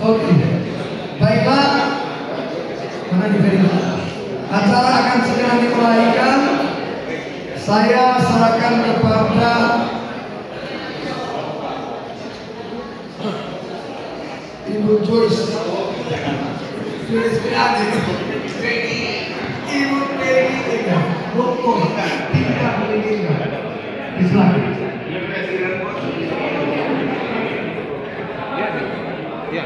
Oke. Baiklah. Mana diberikan? Acara akan segera dimulaikan. Saya serahkan kepada Ibu Joyce. Joyce Piani. Ibu Peggy. Dokter Tika Melina. Silakan. Ya.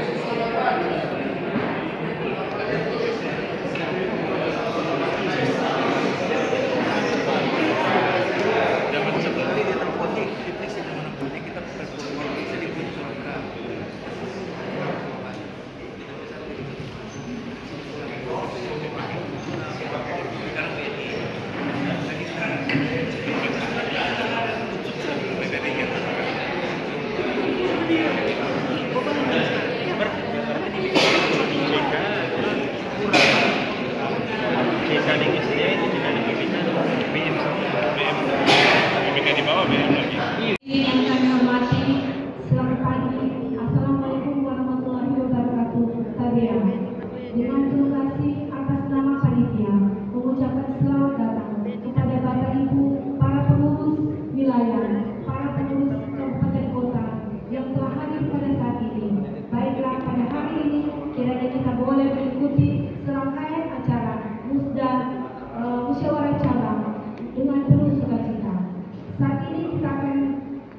Dengan terima kasih atas nama panitia, mengucapkan selamat datang kepada Bapak Ibu, para pengurus wilayah, para pengurus kabupaten kota yang telah hadir pada saat ini. Baiklah, pada hari ini kiranya kita boleh mengikuti serangkaian acara musyawarah cabang dengan penuh sukacita. Saat ini kita akan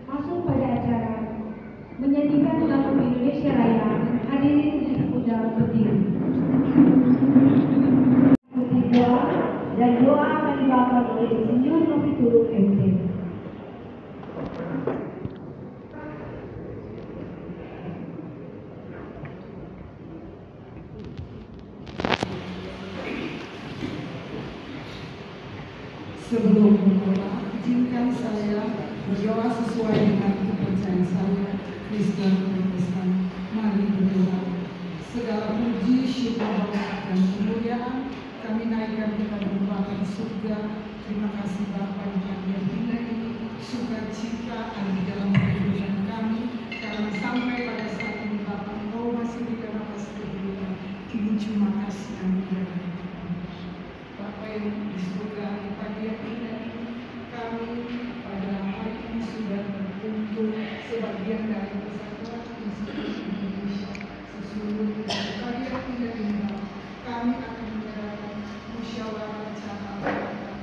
masuk pada acara menyanyikan lagu Indonesia Raya. Hadirin undang berdiri. Dan doa akan dibawakan oleh Insinyur Nofituluk MT. Sebelum berdoa, izinkan saya berdoa sesuai dengan kepercayaan saya, Kristen Protestan. Mari berdoa. Segala puji, syukur, dan kemuliaan kami naikkan kepada Bapa di surga. Terima kasih Bapa yang indah ini, sukacita ada di dalam kehidupan kami, karena sampai pada saat ini Bapa Engkau masih di dalam kasih kehidupan. Kini cuma kasih anugerah Bapa yang di surga, pagi yang indah ini kami pada hari ini sudah berkumpul sebagian dari persatuan Institut Indonesia sesungguhnya. Pagi yang indah ini kami akan mengadakan musyawarah cabang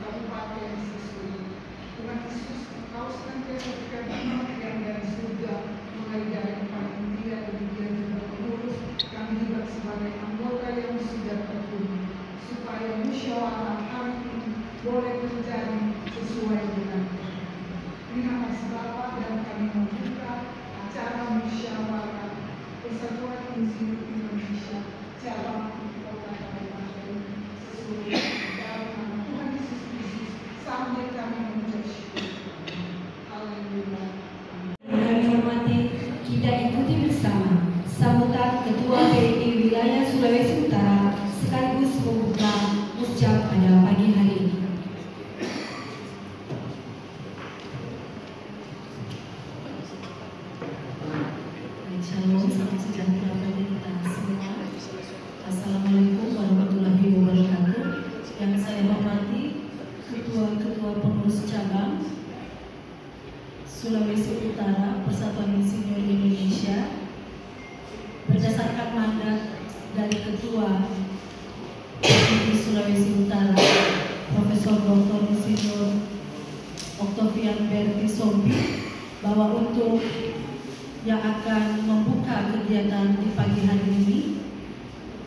kabupaten sesungguhnya. Tuhan Yesus, Engkau senantiasa berkati yang dari surga, mulai dari panitia dan dia juga pengurus, kami juga sebagai anggota yang sudah terpilih, supaya musyawarah hari ini boleh terjadi sesuai dengan terima kasih Bapak, dan kami membuka acara musyawarah Persatuan Institut Indonesia cabang kota Kabupaten sesuai dalam nama Tuhan Yesus Kristus sambil kami mengucap syukur. Haleluya. Kami hormati, kita ikuti bersama sambutan Ketua PDI Wilayah Sulawesi Utara sekaligus membuka muscap pada pagi hari ini. Shalom, salam sejahtera bagi kita semua. Assalamualaikum warahmatullahi wabarakatuh. Yang saya hormati Ketua Pengurus Cabang Sulawesi Utara Persatuan Insinyur Indonesia, berdasarkan mandat dari Ketua PDI Sulawesi Utara Profesor Dr. Insinyur Octavian Berti Sombi, bahwa untuk yang akan membuka kegiatan di pagi hari ini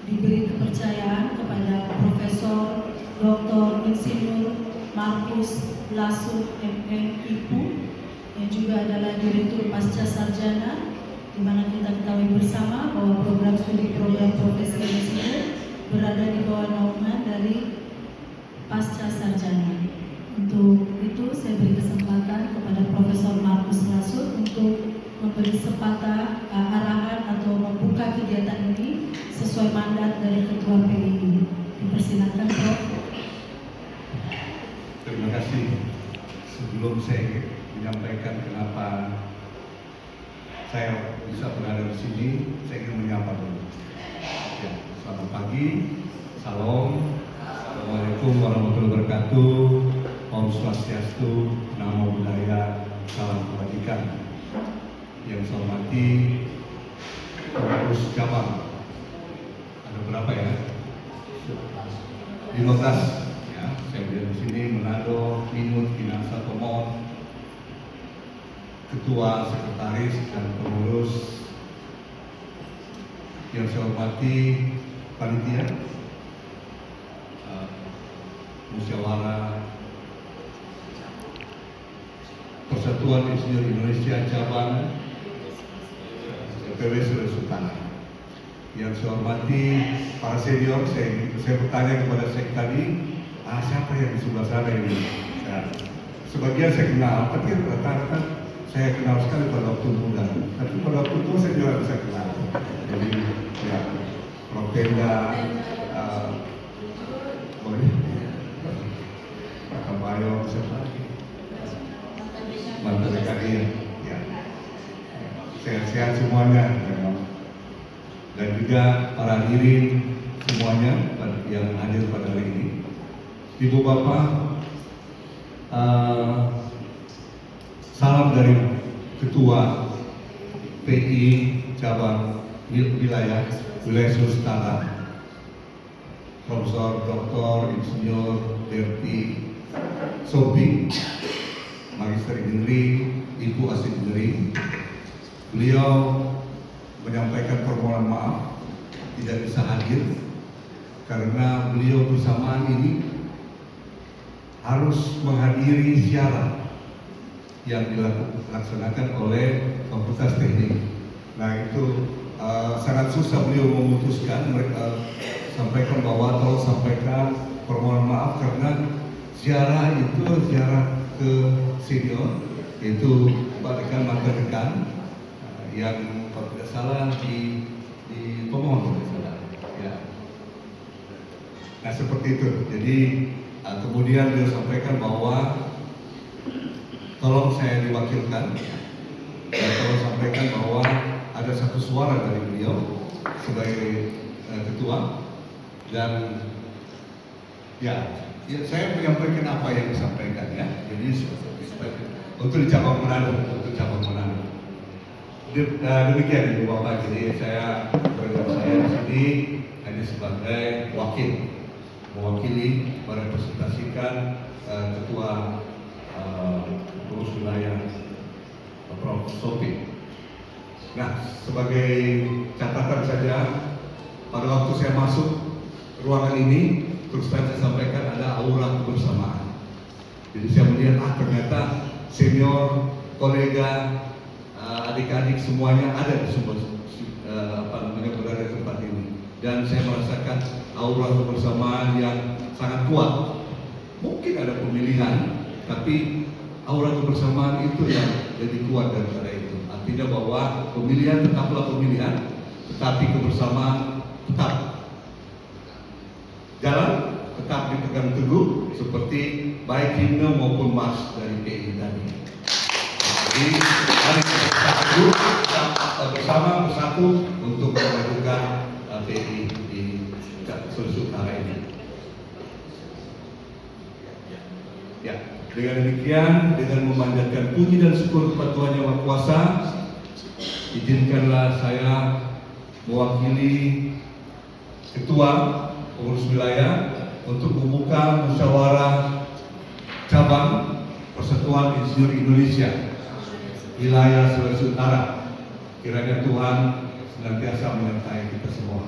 diberi kepercayaan kepada Profesor Dr. Insinyur Markus Lasut MPIPU yang juga adalah Direktur Pasca Sarjana, di mana kita ketahui bersama bahwa program studi program profesi insinyur berada di bawah naungan dari Pasca Sarjana. Untuk itu saya beri kesempatan kepada Profesor Markus Lasut untuk memberi sepatah arahan atau membuka kegiatan ini sesuai mandat dari Ketua PDI. Dipersilakan, Prof. Terima kasih. Sebelum saya menyampaikan kenapa saya bisa berada di sini, saya ingin menyapa dulu. Ya, selamat pagi, salam, assalamualaikum warahmatullahi wabarakatuh, Om Swastiastu, Namo Buddhaya, salam kebajikan. Yang saya hormati pengurus cabang, ada berapa ya? 15 ya, saya berada di sini, Manado, Minut, Pinasa, Tomon, ketua, sekretaris, dan pengurus. Yang saya hormati panitia, musyawarah Persatuan Insinyur Indonesia cabang PW Sulawesi Utara. Yang saya hormati para senior, saya bertanya kepada Sek tadi, siapa yang di sebelah sana ini? Ya, sebagian saya kenal, tapi rata-rata saya kenal sekali pada waktu muda. Tapi pada waktu tua saya juga bisa kenal. Jadi ya, Prof. Penda, Pak Kabayo, siapa lagi? Mantan Rekadien, ya. Sehat-sehat semuanya. Dan juga para hadirin semuanya yang hadir pada hari ini. Ibu Bapak, salam dari Ketua PI Cabang Wilayah Sulawesi Utara, Profesor Dr. Insinyur Berti Sombi, Magister Engineering, Ibu Asik Engineering. Beliau menyampaikan permohonan maaf tidak bisa hadir karena beliau bersamaan ini harus menghadiri siaran yang dilaksanakan oleh Fakultas Teknik. Nah itu sangat susah beliau memutuskan. Mereka sampaikan bahwa tolong sampaikan permohonan maaf karena ziarah itu ziarah ke senior, yaitu Pak Dekan, Mantan Dekan yang kalau tidak salah di Tomon, tidak salah. Ya. Nah seperti itu. Jadi kemudian beliau sampaikan bahwa tolong saya diwakilkan dan tolong sampaikan bahwa ada satu suara dari beliau sebagai ketua dan ya saya menyampaikan apa yang disampaikan ya. Jadi untuk di cabang Manado, untuk cabang Manado. Demikian Ibu Bapak. Jadi saya di sini hanya sebagai wakil, mewakili merepresentasikan ketua pengurus wilayah Prof. Sombi. Nah, sebagai catatan saja, pada waktu saya masuk ruangan ini, terus saya sampaikan ada aura kebersamaan. Jadi saya melihat ternyata senior, kolega, adik-adik semuanya ada di berada di tempat ini. Dan saya merasakan aura kebersamaan yang sangat kuat. Mungkin ada pemilihan, tapi aura kebersamaan itu yang lebih kuat daripada itu. Artinya bahwa pemilihan tetaplah pemilihan, tetapi kebersamaan tetap jalan, tetap dipegang teguh seperti baik himne maupun mars dari PI tadi. Jadi mari kita teguh bersama bersatu untuk memajukan PI di Sulawesi Utara ini. Ya, dengan demikian, dengan memanjatkan puji dan syukur kepada Tuhan Yang Maha Kuasa, izinkanlah saya mewakili Ketua Pengurus Wilayah untuk membuka musyawarah cabang Persatuan Insinyur Indonesia Wilayah Sulawesi Utara. Kiranya Tuhan senantiasa menyertai kita semua.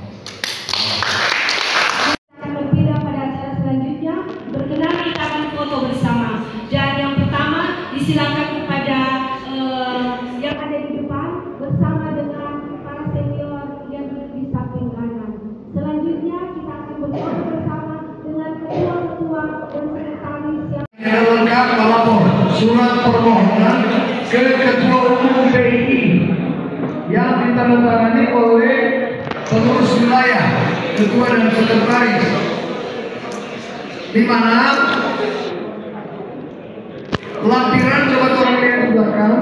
Berpindah pada acara selanjutnya, berkenan kita akan foto bersama. Dan yang pertama disilakan kepada yang ada di depan bersama dengan para senior yang di samping kanan. Selanjutnya kita akan berfoto bersama dengan ketua-ketua dan sekretaris yang lengkap melapor surat permohonan ke Ketua Umum PI yang ditandatangani oleh pengurus wilayah, ketua dan sekretaris, di mana lampiran coba tolong lihat di belakang.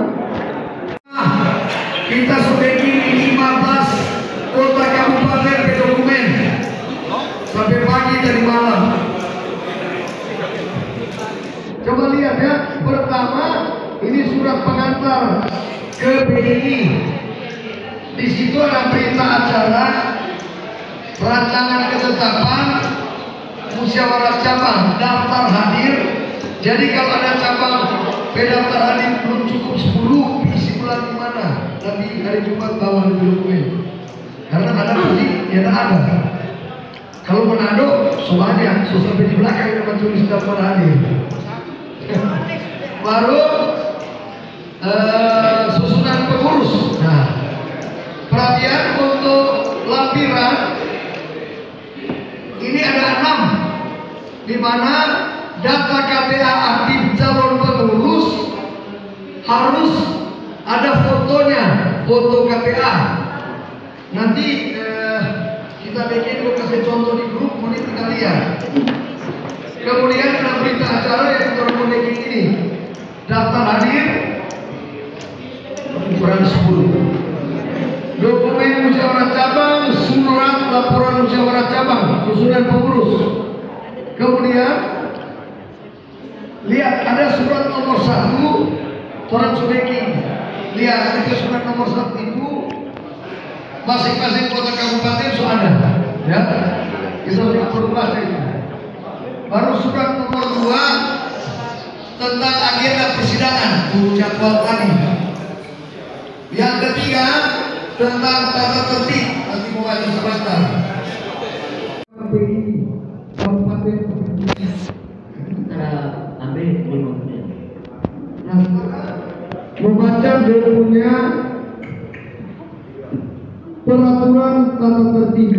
kita sudah kirim 15 kota kabupaten ke dokumen sampai pagi dari malam. Coba lihat ya, pertama ini surat pengantar ke BDI. Di situ ada berita acara, rancangan ketetapan, musyawarah cabang, daftar hadir. Jadi kalau ada cabang pendaftar hadir belum cukup 10, isi bulan di mana? Nanti hari Jumat bawa di dokumen. Karena ada pasti ya ada. Kalau Manado, soalnya sampai di belakang ada tulis daftar hadir. Baru susunan pengurus. Nah, perhatian untuk lampiran ini ada 6, di mana data KTA aktif calon pengurus harus ada fotonya, foto KTA. Nanti kita bikin kasih contoh di grup, boleh kita lihat. Kemudian ada berita acara yang terkonek ini, daftar hadir ukuran 10, dokumen musyawarah cabang, surat laporan musyawarah cabang, susunan pengurus. Kemudian lihat ada surat nomor 1, orang Sudeki. Lihat ada surat nomor 1 itu masing-masing kota kabupaten sudah ada, ya. Kita sudah berubah itu. Baru surat nomor 2 tentang agenda persidangan, jadwal tadi. Yang ketiga tentang tata tertib, nanti mau baca sebentar. Kabupaten ambil 5 menit. Membaca dokumennya peraturan tata tertib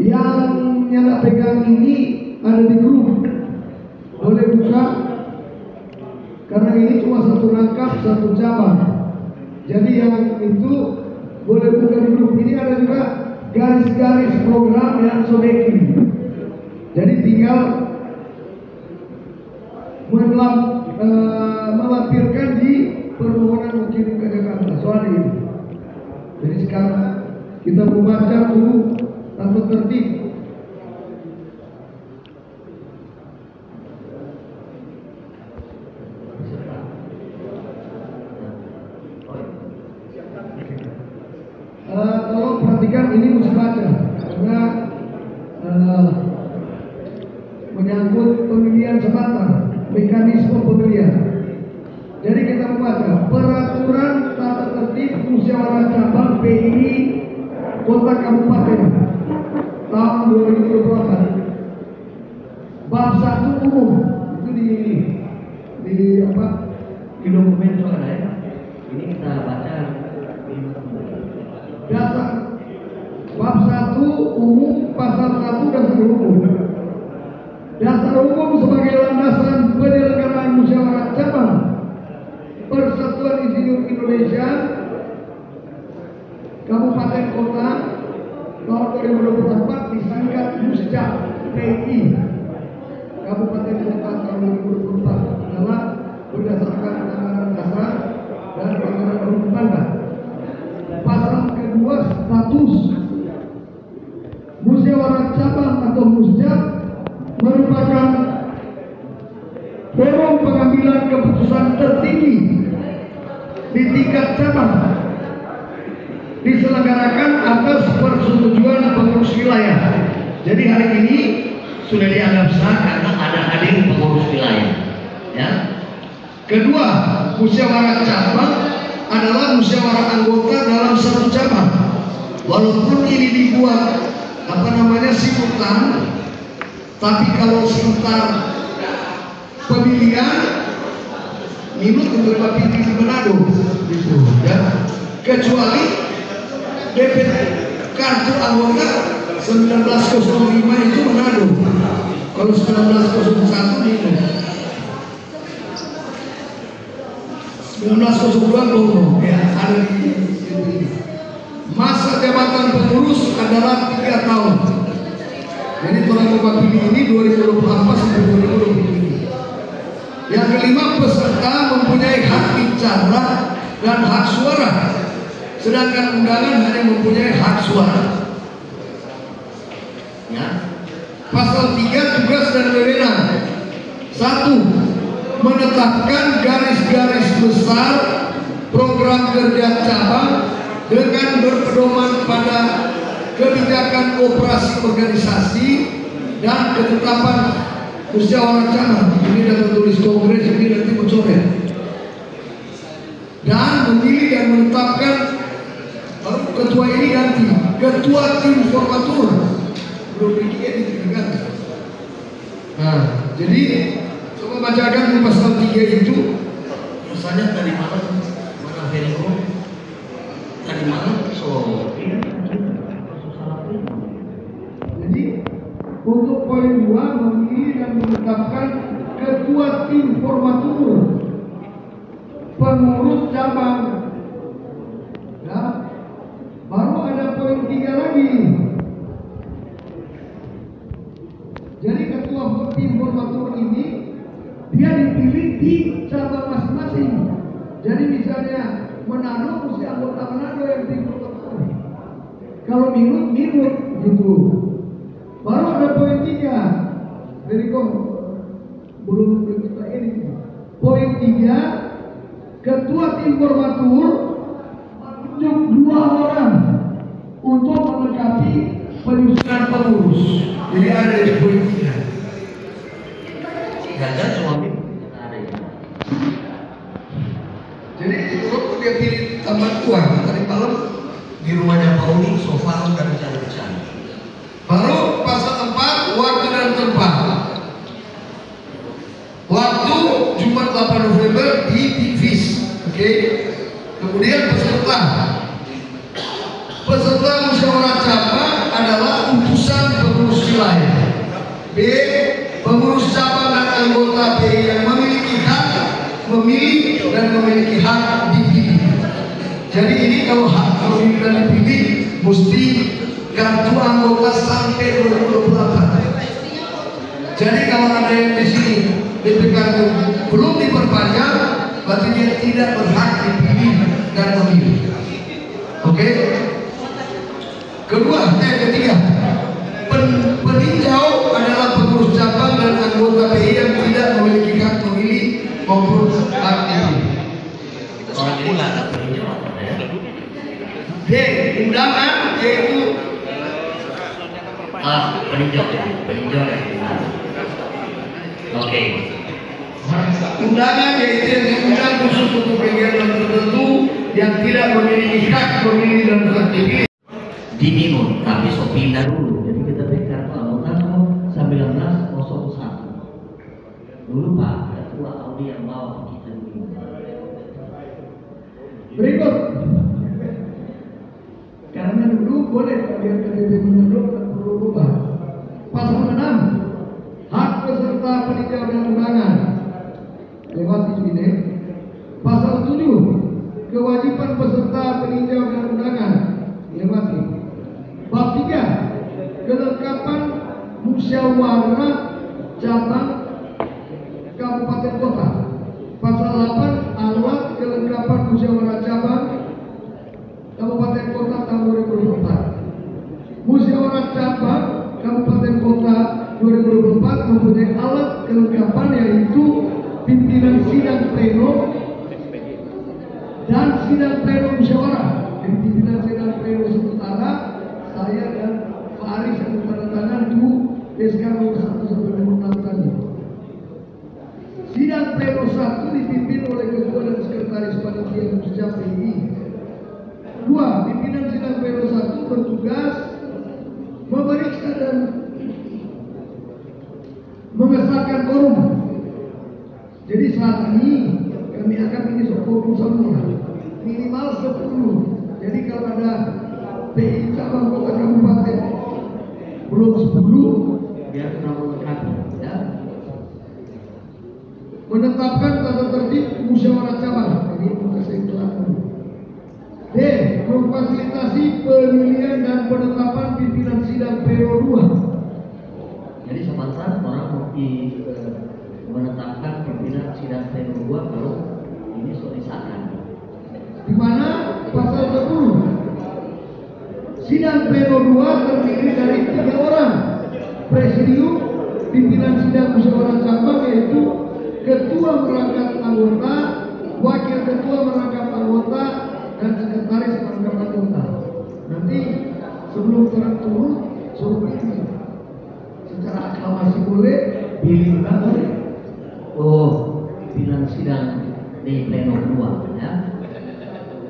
yang nyala pegang ini ada di grup, boleh buka karena ini cuma satu rangkap, satu cabang. Jadi yang itu boleh buka di grup. Ini ada juga garis-garis program yang sobeki. Jadi tinggal melampirkan di permohonan mungkin ke Jakarta soal ini. Jadi sekarang kita membaca dulu tata tertib. Tolong perhatikan, ini mesti baca karena menyangkut pemilihan sebentar, mekanisme pemilihan. Jadi kita membaca peraturan tata tertib musyawarah cabang PI kota kabupaten tahun 2024. Bab 1 umum itu di apa? Di dokumen soal ya. Ini kita baca. Dasar bab 1 umum, pasal 1 dasar umum. Dasar umum sebagai landasan penyelenggaraan musyawarah cabang Persatuan Insinyur Indonesia Kabupaten Kota tahun 2024 disingkat Muscap PI Kabupaten Kota tahun 2024 adalah berdasarkan anggaran dasar dan anggaran rumah tangga. Pasal kedua, status musyawarah cabang atau muscap merupakan forum pengambilan keputusan tertinggi di tingkat cabang, diselenggarakan atas persetujuan pengurus wilayah. Jadi hari ini Sudah dianggap sah karena ada hadir pengurus wilayah. Ya. kedua, musyawarah cabang adalah musyawarah anggota dalam satu cabang. Walaupun ini dibuat simultan, tapi kalau sebentar pemilihan minut untuk pilih di Manado gitu, ya. Kecuali DP kartu anggota 1905 itu Manado, kalau 1901 minus, 1902 Lombok, ya, ada di masa jabatan pengurus adalah 3 tahun. Jadi orang pilih ini 2024 sampai 2025. Yang kelima, peserta mempunyai hak bicara dan hak suara sedangkan undangan hanya mempunyai hak suara. Ya. Pasal 3 tugas dan wewenang. 1. Menetapkan garis-garis besar program kerja cabang dengan berpedoman pada kebijakan operasi organisasi dan ketetapan musyawarah cabang. Ini dapat tulis kongres, ini nanti mencoret. Dan memilih dan menetapkan ketua ini ganti ketua tim formatur belum diganti. Nah, jadi coba bacakan di pasal 3 itu. Misalnya tadi malam mana Veriko tadi malam Jadi untuk poin 2 memilih dan menetapkan ketua tim formatur, pengurus cabang. Ya. Baru ada poin 3 lagi. Jadi ketua tim formatur ini dia dipilih di cabang masing-masing. Jadi misalnya Manado mesti anggota Manado yang tim formatur. Kalau minut gitu. Baru ada poin 3. Jadi kok belum kita ini. Poin 3, ketua tim formatur menunjuk 2 orang untuk melengkapi penyusunan pengurus. Jadi ada di poin 3. gagal suami ada ya. Jadi itu dia pilih tambah uang tadi malam Di rumahnya Pauli sofa dan bicara-bicara. Baru pasal 4 waktu dan tempat. Waktu Jumat 8 November di Tikvis. Oke. Kemudian peserta musyawarah cabang adalah utusan pengurus wilayah. B. Pengurus cabang dan anggota B yang memiliki hak memilih dan memiliki hak dipilih. Jadi ini kalau hak memilih dan dipilih mesti kartu anggota sampai 2028. Jadi kalau ada yang di sini DPK belum diperpanjang, berarti dia tidak berhak dipilih dan memilih. Oke? Ketiga, peninjau adalah pengurus cabang dan anggota PI yang tidak memiliki hak memilih maupun hak dipilih. Orang ini nggak ada peninjau apa ya? D. Undangan yaitu Peninjau ya. Oke. undangan yaitu yang diundang khusus untuk kegiatan tertentu yang tidak memiliki hak memilih dan hak dipilih. Diminum, tapi so pindah dulu. Jadi kita berikan anggota nomor 1901. Dulu Pak, ketua Audi yang bawa kita dulu. Berikut. Karena dulu boleh kalian KTP menurut dan perlu berubah. Pasal 6. Hak peserta peninjau dan undangan. Lewat ini. Pasal 7. Kewajiban peserta peninjau dan undangan. Lewat ini. Bab 3. Kelengkapan musyawarah cabang kabupaten kota. Pasal 8. Alat kelengkapan musyawarah cabang kabupaten kota tahun 2024. Musyawarah cabang kabupaten kota 2024 mempunyai alat kelengkapan yaitu pimpinan sidang pleno dan sidang pleno musyawarah. Jadi pimpinan sidang pleno sementara saya dan Pak Aris yang bertandatangan itu SK nomor 1 sampai nomor 6 tadi. Sidang pleno 1 dipimpin oleh ketua dan sekretaris panitia musyawarah PI. 2. Pimpinan sidang pleno 1 bertugas memeriksa dan mengesahkan quorum. Jadi saat ini kami akan mengisi quorum semua minimal 10. Jadi kalau ada PI cabang kota kabupaten belum 10 Biar kita melengkapi, ya. menetapkan tata tertib musyawarah cabang. Ini kita setelahkan. D. Memfasilitasi pemilihan dan penetapan pimpinan sidang pleno 2. Jadi sementara orang mau menetapkan pimpinan sidang pleno 2 kalau ini sudah disahkan. Di mana pasal 30. Sidang pleno 2 terdiri dari 3 orang. Presidium, pimpinan sidang musyawarah cabang yaitu ketua merangkap anggota, wakil ketua merangkap anggota, dan sekretaris merangkap anggota. Nanti sebelum turun suruh pilih. Secara aklamasi boleh, pilih enggak boleh. Oh, pimpinan sidang di pleno 2 ya.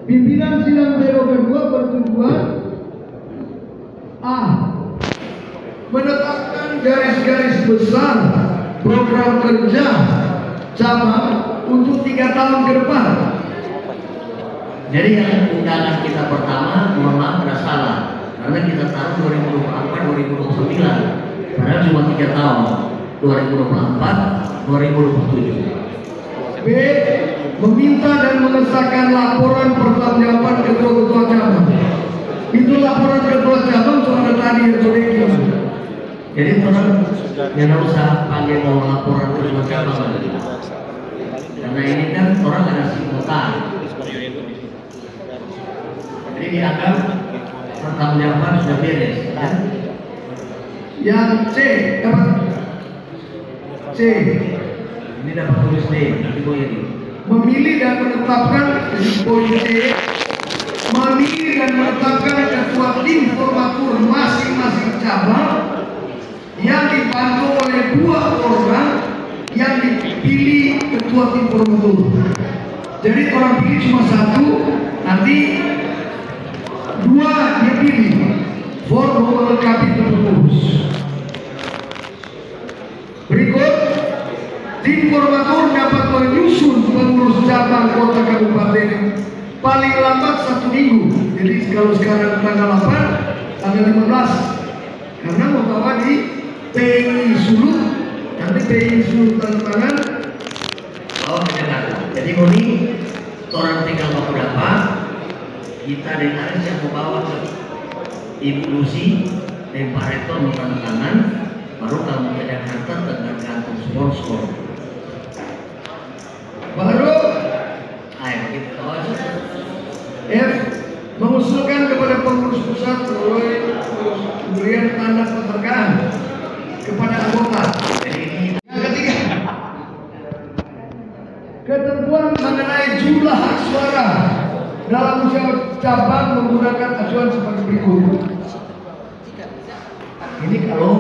Pimpinan sidang pleno kedua bertujuan A. Menetapkan garis-garis besar program kerja cabang untuk 3 tahun ke depan. Jadi yang undangan kita pertama, mohon maaf ada salah karena kita taruh 2024-2029 padahal cuma 3 tahun, 2024-2027. B. Meminta dan mengesahkan laporan pertanggungjawaban ketua-ketua cabang. Itu laporan ketua cabang soal tadi yang sudah dikirim. Jadi orang yang harus usah panggil mau laporan ketua cabang lagi. Karena ini kan orang ada simultan. Jadi dianggap pertanggungjawaban sudah beres. Ya? Yang C. Dapat C. Ini dapat tulis D. Ini. Memilih dan menetapkan poin C. Memilih dan menetapkan ketua tim formatur masing-masing cabang yang dibantu oleh 2 orang yang dipilih ketua tim formatur. Jadi orang pilih cuma 1, nanti 2 dia pilih. Form melengkapi pengurus. Berikut, tim formatur dapat menyusun pengurus cabang kota kabupaten paling lambat 1 minggu. Jadi kalau sekarang tanggal 8, tanggal 15, karena mau bawa di PI Sulut, nanti PI Sulut tangan. Oh, benar. Jadi ini orang tinggal mau berapa? Kita dengar yang membawa ke Ibu Lucy dan Pak Rektor tangan, baru kamu ke Jakarta dengan kantor sponsor. Baru Ayo gitu. F. Mengusulkan kepada pengurus pusat pemberian tanda penghargaan kepada anggota. Jadi Yang ketiga, ketentuan mengenai jumlah hak suara dalam musyawarah cabang menggunakan acuan sebagai berikut. ini kalau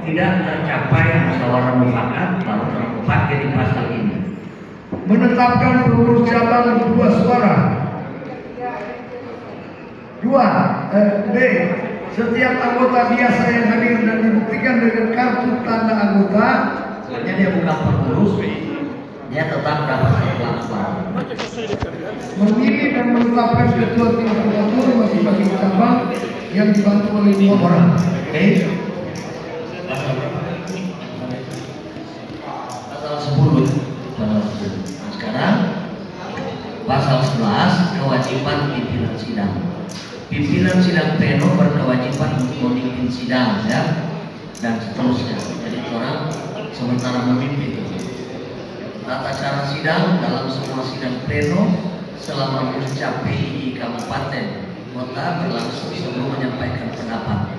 tidak tercapai musyawarah mufakat baru terpakai di pasal ini. Menetapkan pengurus cabang 2 suara. 2. B. Setiap anggota biasa yang hadir dan dibuktikan dengan kartu tanda anggota, Sebenarnya dia bukan pengurus, dia tetap dapat suara. memilih dan menetapkan ketua tim formatur masing-masing cabang yang dibantu oleh 2 orang. Oke. Pasal 10. Nah, sekarang pasal 11 kewajiban pimpinan sidang. Pimpinan sidang pleno berkewajiban untuk memimpin sidang ya dan seterusnya. Jadi orang sementara memimpin. Tata cara sidang dalam semua sidang pleno selama puncak PI kabupaten kota berlangsung sebelum menyampaikan pendapat.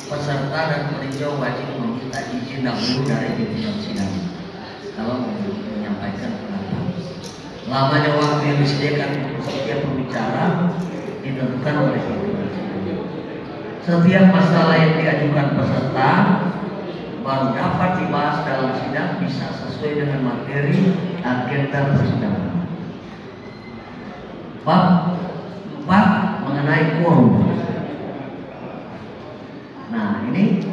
Peserta dan peninjau wajib meminta izin dahulu dari pimpinan sidang kalau mau menyampaikan pendapat. Lamanya waktu yang disediakan untuk setiap pembicara ditentukan oleh pimpinan sidang. Setiap masalah yang diajukan peserta baru dapat dibahas dalam sidang bisa sesuai dengan materi agenda persidangan. Bab 4 mengenai quorum. Nah ini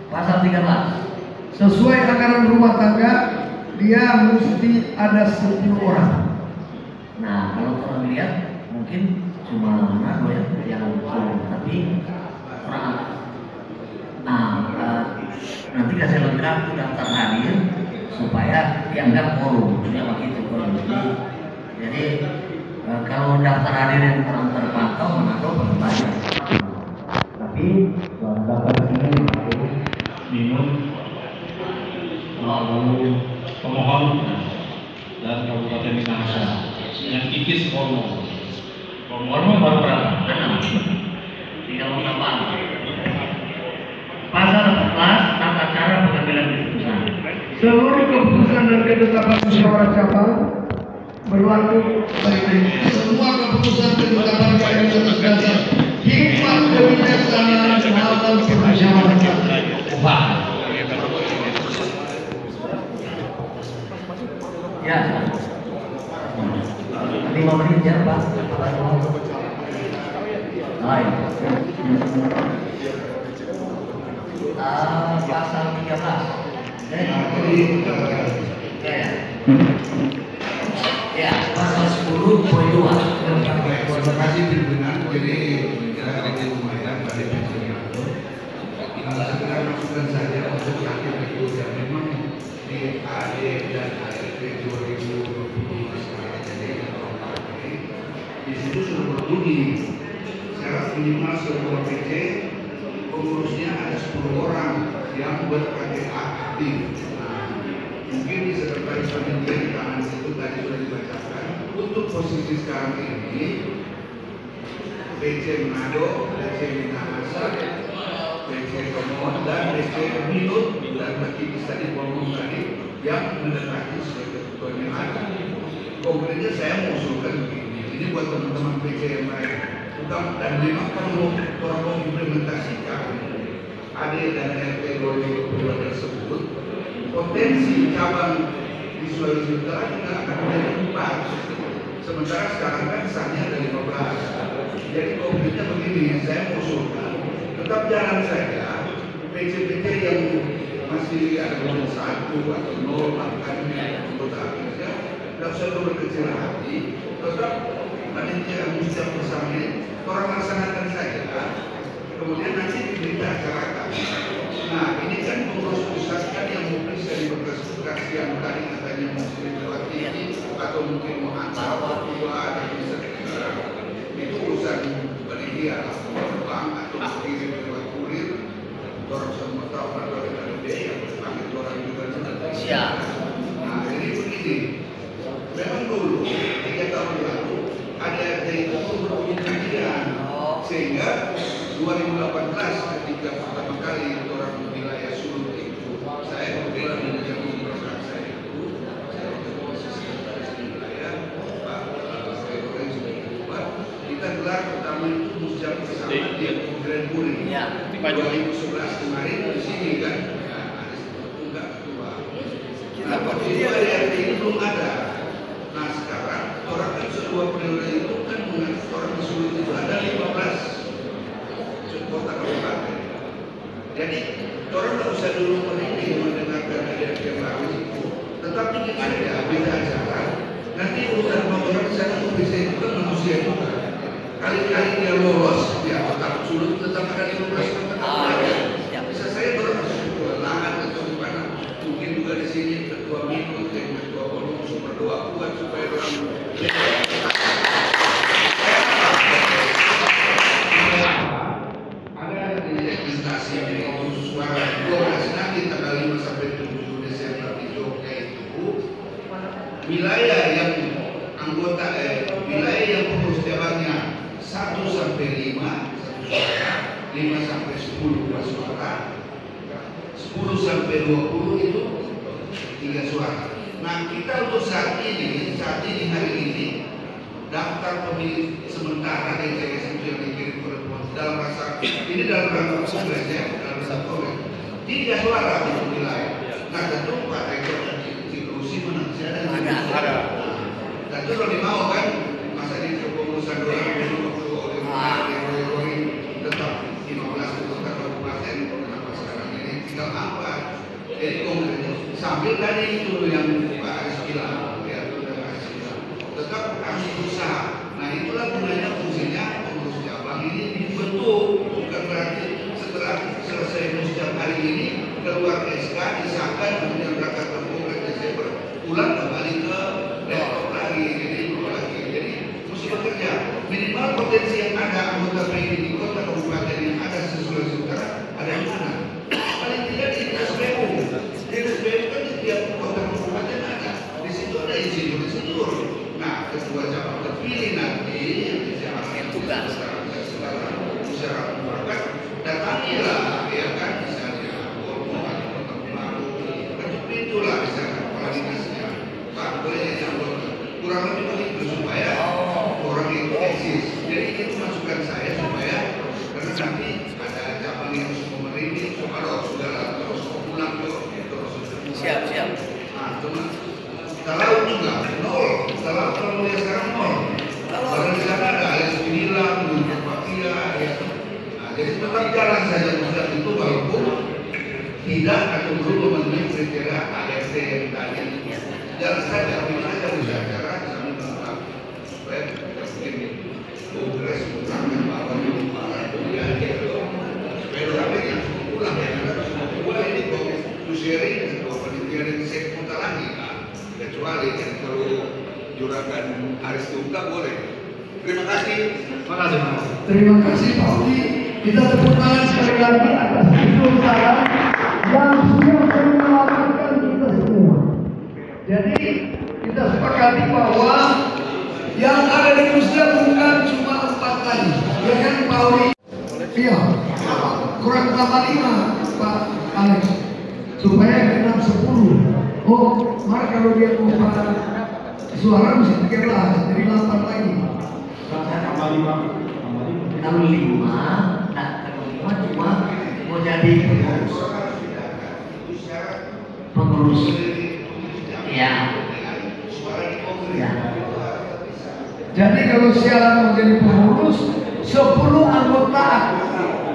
pasal 13. Sesuai anggaran rumah tangga, dia mesti ada 10 orang. Nah kalau orang lihat mungkin cuma ya yang tapi orang. Nah nanti kasih lengkap tuh daftar hadir supaya dianggap quorum, cuma begitu quorum. Jadi kalau daftar hadir yang kurang terpantau mengatur berbanyak. Tapi daftar sini minum lalu pemohon dan Kabupaten Minahasa yang Ikis ngomong baru berapa? 6. Tidak mau tambah. Pasal 14 tata cara pengambilan keputusan. Seluruh keputusan dan ketetapan musyawarah cabang berlaku baik-baik. Semua keputusan ketetapan kami atas dasar hikmat kebijaksanaan hal bermusyawarah. Ubah. Ya. 5 menit ya Pak. Baik. Pasal 13. Ya, pasal 10.2. Terima kasih pimpinan. Jadi kira-kira lumayan dari pensiunnya. Sekedar masukan saja untuk hakim itu yang memang di AD dan ART 2020 sekarang jadi di situ sudah berbunyi syarat minimal sebuah PC pengurusnya ada 10 orang yang ber-KTA aktif. Nah, mungkin di sekretaris panitia di tangan itu tadi sudah dibacakan. Untuk posisi sekarang ini PC Manado, PC Minahasa, PC Komod dan PC Minut dan bagi bisa dibangun tadi yang mendekati sebagai ketua yang ada. Konkretnya saya mengusulkan begini, ini buat teman-teman PC yang lain. Dan memang kalau orang mau implementasikan AD dan RT 2022 tersebut, potensi cabang di Sulawesi Utara juga akan menjadi 4. Sementara sekarang kan sahnya ada 15. Jadi konkretnya begini, saya mengusulkan tetap jalan saja PC-PC yang masih ada nomor 1 atau 0 angkanya anggota kerja, tidak usah berkecil hati, tetap panitia musyawarah bersama orang laksanakan saja, kemudian nanti diberitakan. Nah, ini kan pengurus pusat kan yang mungkin bisa diberkas yang tadi katanya mungkin lewat TV atau mungkin mau antar waktu ada bisa itu urusan panitia bank atau kirim lewat kurir, orang semua tahu kalau ada biaya, kami orang juga sudah. Nah, ini begini, memang dulu 3 tahun lalu ada itu berkomunikasian sehingga 2018 ketika pertama kali orang wilayah Sulut itu saya berbeda dengan yang memperkenalkan saya itu saya waktu posisi sekretaris wilayah Pak Februari sudah dibuat kita gelar pertama itu musyawarah bersama di Grand Puri 2011 kemarin di sini kan ada enggak ketua. Nah waktu itu RT ini belum ada. Nah sekarang orang kan sebuah periode itu kan orang di Sulut itu ada 15 kota kabupaten. Jadi orang tak usah dulu merinding mendengarkan ada yang baru itu, tetapi kita saja beda acara. Nanti urusan orang di sana bisa itu kan manusia juga. Kali-kali dia lolos, dia tetap Sulut tetap akan diloloskan. Bisa saya berketua lahan atau di mana? Mungkin juga di sini ketua minut, ketua volume berdoa kuat supaya orang wilayah yang anggota wilayah yang pengurus cabangnya 1 sampai 5 suara, 5 sampai 10 2 suara, 10 sampai 20 itu 3 suara. Nah kita untuk saat ini hari ini daftar pemilih sementara DCS itu yang dikirim oleh dalam rangka ini dalam rangka kongres ya, dalam rangka kongres 3 suara untuk wilayah. Nah tentu Pak Rektor dan Cilusi menang saya ada. Dan itu kalau dimau kan masa di kepengurusan doang dulu oleh Roy tetap 15 kota kabupaten kenapa sekarang ini tinggal apa? Jadi konkretnya sambil tadi itu yang Pak Aris bilang ya tetap harus berusaha. Nah itulah gunanya fungsinya pengurus cabang ini dibentuk, bukan berarti setelah selesai musyawarah hari ini keluar SK disahkan kemudian berangkat ke Kongres Desember pulang kembali ke rektor lagi jadi mesti bekerja minimal potensi yang ada anggota PI di kota kabupaten yang ada sesuai Utara ada di mana paling tidak di SPU kan di tiap kota kabupaten ada di situ ada insinyur nah ketua cabang Ini nanti tugas secara mufakat datangilah ya kan misalnya itulah misalnya kualitasnya Pak boleh kurang lebih begitu supaya orang itu eksis. Jadi itu masukan saya supaya karena nanti ada cabang yang semua ini kalau sudah terus pulang terus Siap. nah cuma kalau juga nol kalau mulai sekarang nol kalau di sana ada alias bilang Papia ya nah, jadi tetap jalan saja sudah itu walaupun tidak atau belum memenuhi kriteria AFT yang tadi jalan saja bisa cara sambil menetap supaya kita mungkin progres menerangkan bahwa di para dunia supaya orang yang pulang ya karena semua pulang ini kok to sharing atau penelitian yang saya putar lagi kecuali yang kalau juragan Aristuka boleh. Terima kasih. Terima kasih Pak Udi. Kita tepuk tangan sekali lagi atas usul saran yang sudah menyelamatkan kita semua. Jadi kita sepakati bahwa yang ada di Rusia bukan cuma 4 tadi, ya kan Pak Udi? Iya, kurang tambah 5 Pak Alex, supaya genap 10. Oh, maka kalau dia mau suara mesti 13, jadi 8 lagi. Tambah 5. 65 cuma mau jadi pengurus ya. Jadi kalau siaran mau jadi pengurus 10 anggota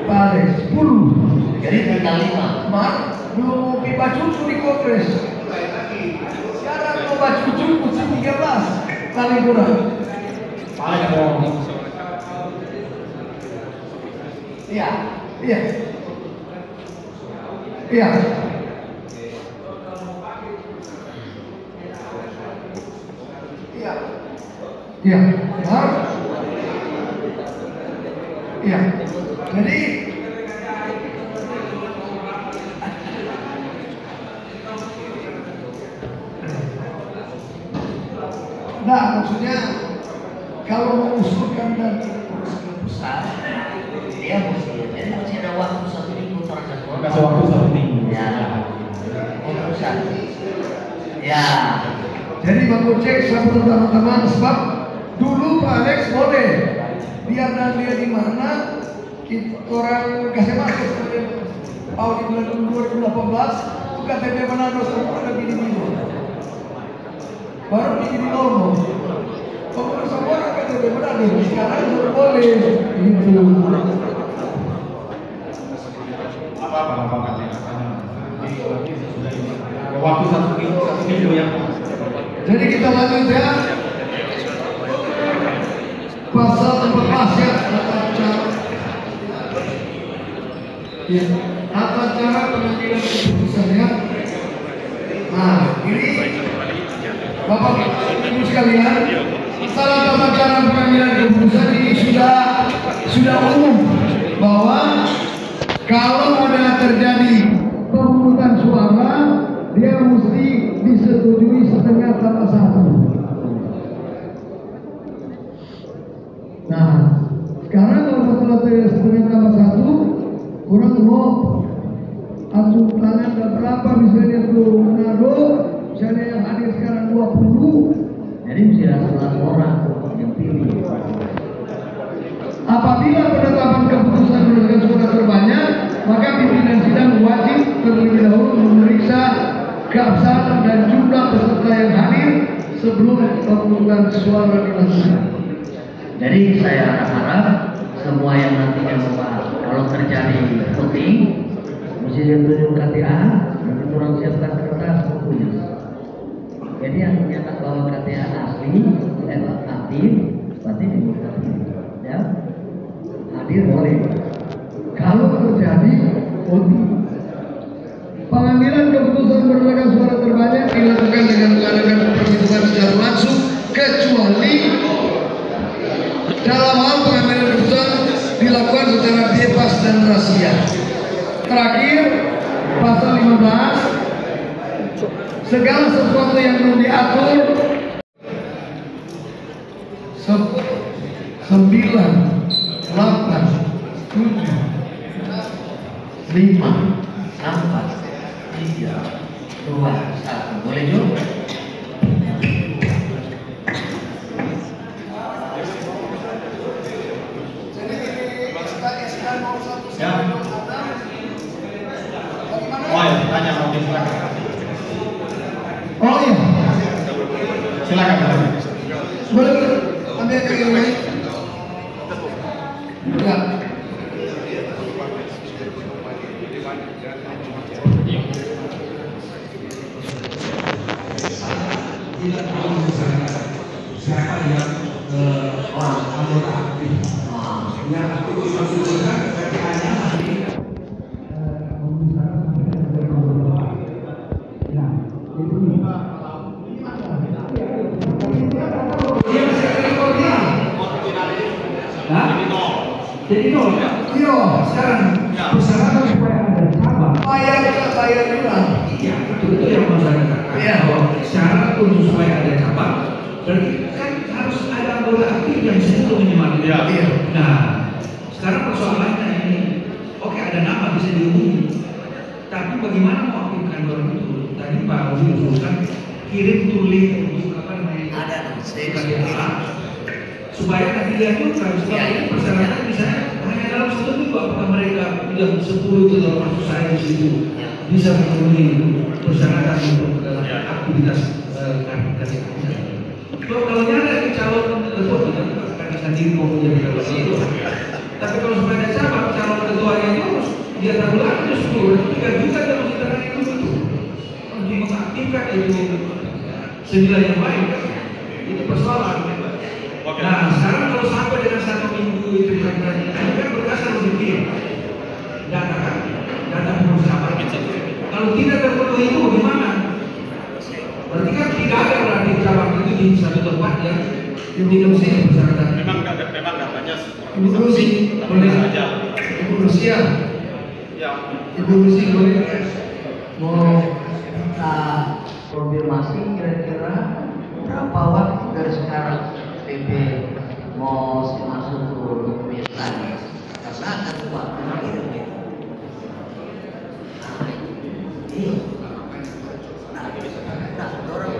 Pak Alex, 10. Jadi tinggal 5. Mak, belum mau pipa cucu di kongres. Siaran mau pipa cucu mesti 13 kali kurang. Paling mau Iya. Jadi nah maksudnya kalau mengusulkan dan Besar dia masih ada waktu 1 minggu terjadwal. kasih waktu 1 minggu. Ya. Urusan. Ya. jadi Bang Gojek sama teman-teman sebab dulu Pak Alex boleh biar dan dia di mana orang kasih masuk tahun di bulan 2018 itu KTP Manado semua ada gini-gini baru begini normal. Kalau semua orang KTP Manado sekarang sudah boleh gitu. Apa katanya? Waktu 1 minggu ya. Jadi kita lanjut ya. Pasal 14 ya, tata cara pengambilan keputusan ya. Nah, ini Bapak Ibu sekalian, salah tata cara pengambilan keputusan ini sudah umum bahwa kalau ada terjadi pemungutan suara, dia mesti disetujui setengah tambah 1. Nah, sekarang kalau masalah setengah tambah 1, kurang mau atur tangan dan berapa misalnya tuh Manado, misalnya yang hadir sekarang 20, Jadi mesti ada 100 orang yang pilih. apabila penetapan keputusan berdasarkan suara terbanyak, maka pimpinan sidang wajib terlebih dahulu memeriksa keabsahan dan jumlah peserta yang hadir sebelum pemungutan suara dilakukan. Jadi saya harap semua yang nantinya kalau terjadi voting mesti ditunjuk KTA, nanti orang siapkan kertas bukunya. Jadi yang menyatakan bahwa KTA asli, aktif, berarti dibuka. Ya, hadir boleh. Kalau terjadi voting, pengambilan keputusan berdasarkan suara terbanyak dilakukan dengan mengadakan perhitungan secara langsung kecuali dalam hal pengambilan keputusan dilakukan secara bebas dan rahasia. Terakhir, pasal 15, segala sesuatu yang belum diatur 9, 8, 7, 5, 4, 3, 2, 1. Boleh Jul? Ya. Oh ya, tanya mungkin silakan. oh iya, Silakan. boleh ambil ke yang lain. Ya. Tidak tahu misalnya siapa yang orang anggota aktif yang aktif dimasukkan hanya nanti Jadi itu, iya sekarang persyaratan supaya ada cabang. Bayar juga. iya itu yang mau saya katakan. Iya. Bahwa syarat untuk supaya ada cabang berarti kan harus ada anggota aktif yang seluruh minimal. Iya. Nah, sekarang persoalannya ini, oke ada nama bisa dihubungi, tapi bagaimana mau aktifkan orang itu? Tadi Pak Uzi usulkan kirim tuh link untuk apa namanya? Ada, saya Bukan kirim. WA. Supaya nanti dia juga supaya ini persyaratan misalnya hanya dalam 1 minggu apakah mereka yang 10 itu dalam kasus saya di situ bisa memenuhi persyaratan untuk aktivitas klarifikasi. Kalau nyata di calon ketua kita akan sendiri mau menjadi ketua itu. Tapi kalau sebagai cabang calon ketuanya itu dia tabungan itu 10, 3 juta dalam sekitar itu untuk mengaktifkan itu senilai yang baik kan? Itu persoalan. Nah sekarang kalau sampai dengan 1 minggu itu ini kan berdasar sedikit data kan, data perusahaan. Kalau tidak terpenuhi itu bagaimana? Berarti kan tidak ada berarti cabang itu di satu tempat ya, yang tidak mesti persyaratan. Memang datanya Ibu Rusi, boleh saja. Ibu Rusia, Ya. Ibu Rusi boleh mau Konfirmasi kira-kira berapa waktu dari sekarang PP mau masuk ke dokumentan karena akan waktu kirim ya. Orang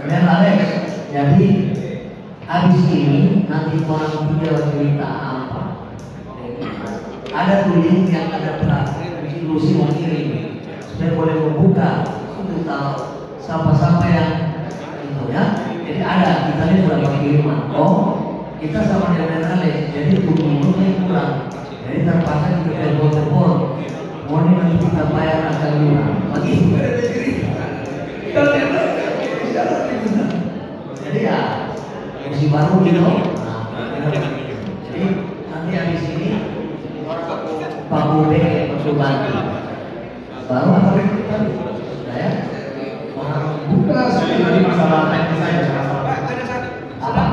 Dan Alex, jadi habis ini nanti orang video cerita apa? Ada tulis yang ada Lucy mau kirim, saya boleh membuka untuk tahu siapa-siapa yang itu ya. Jadi ada kita ini sudah pakai kiriman. Oh, kita sama dengan Alex, jadi tunggu kurang. Jadi terpaksa kita telepon. Mau ini nanti kita bayar akan lima. Bagi jadi ya musim baru gitu. Jadi nanti habis ini Pak Bube masuk bantu. Baru apa kita? Ya. buka Tadi masalah teknis saya Apa?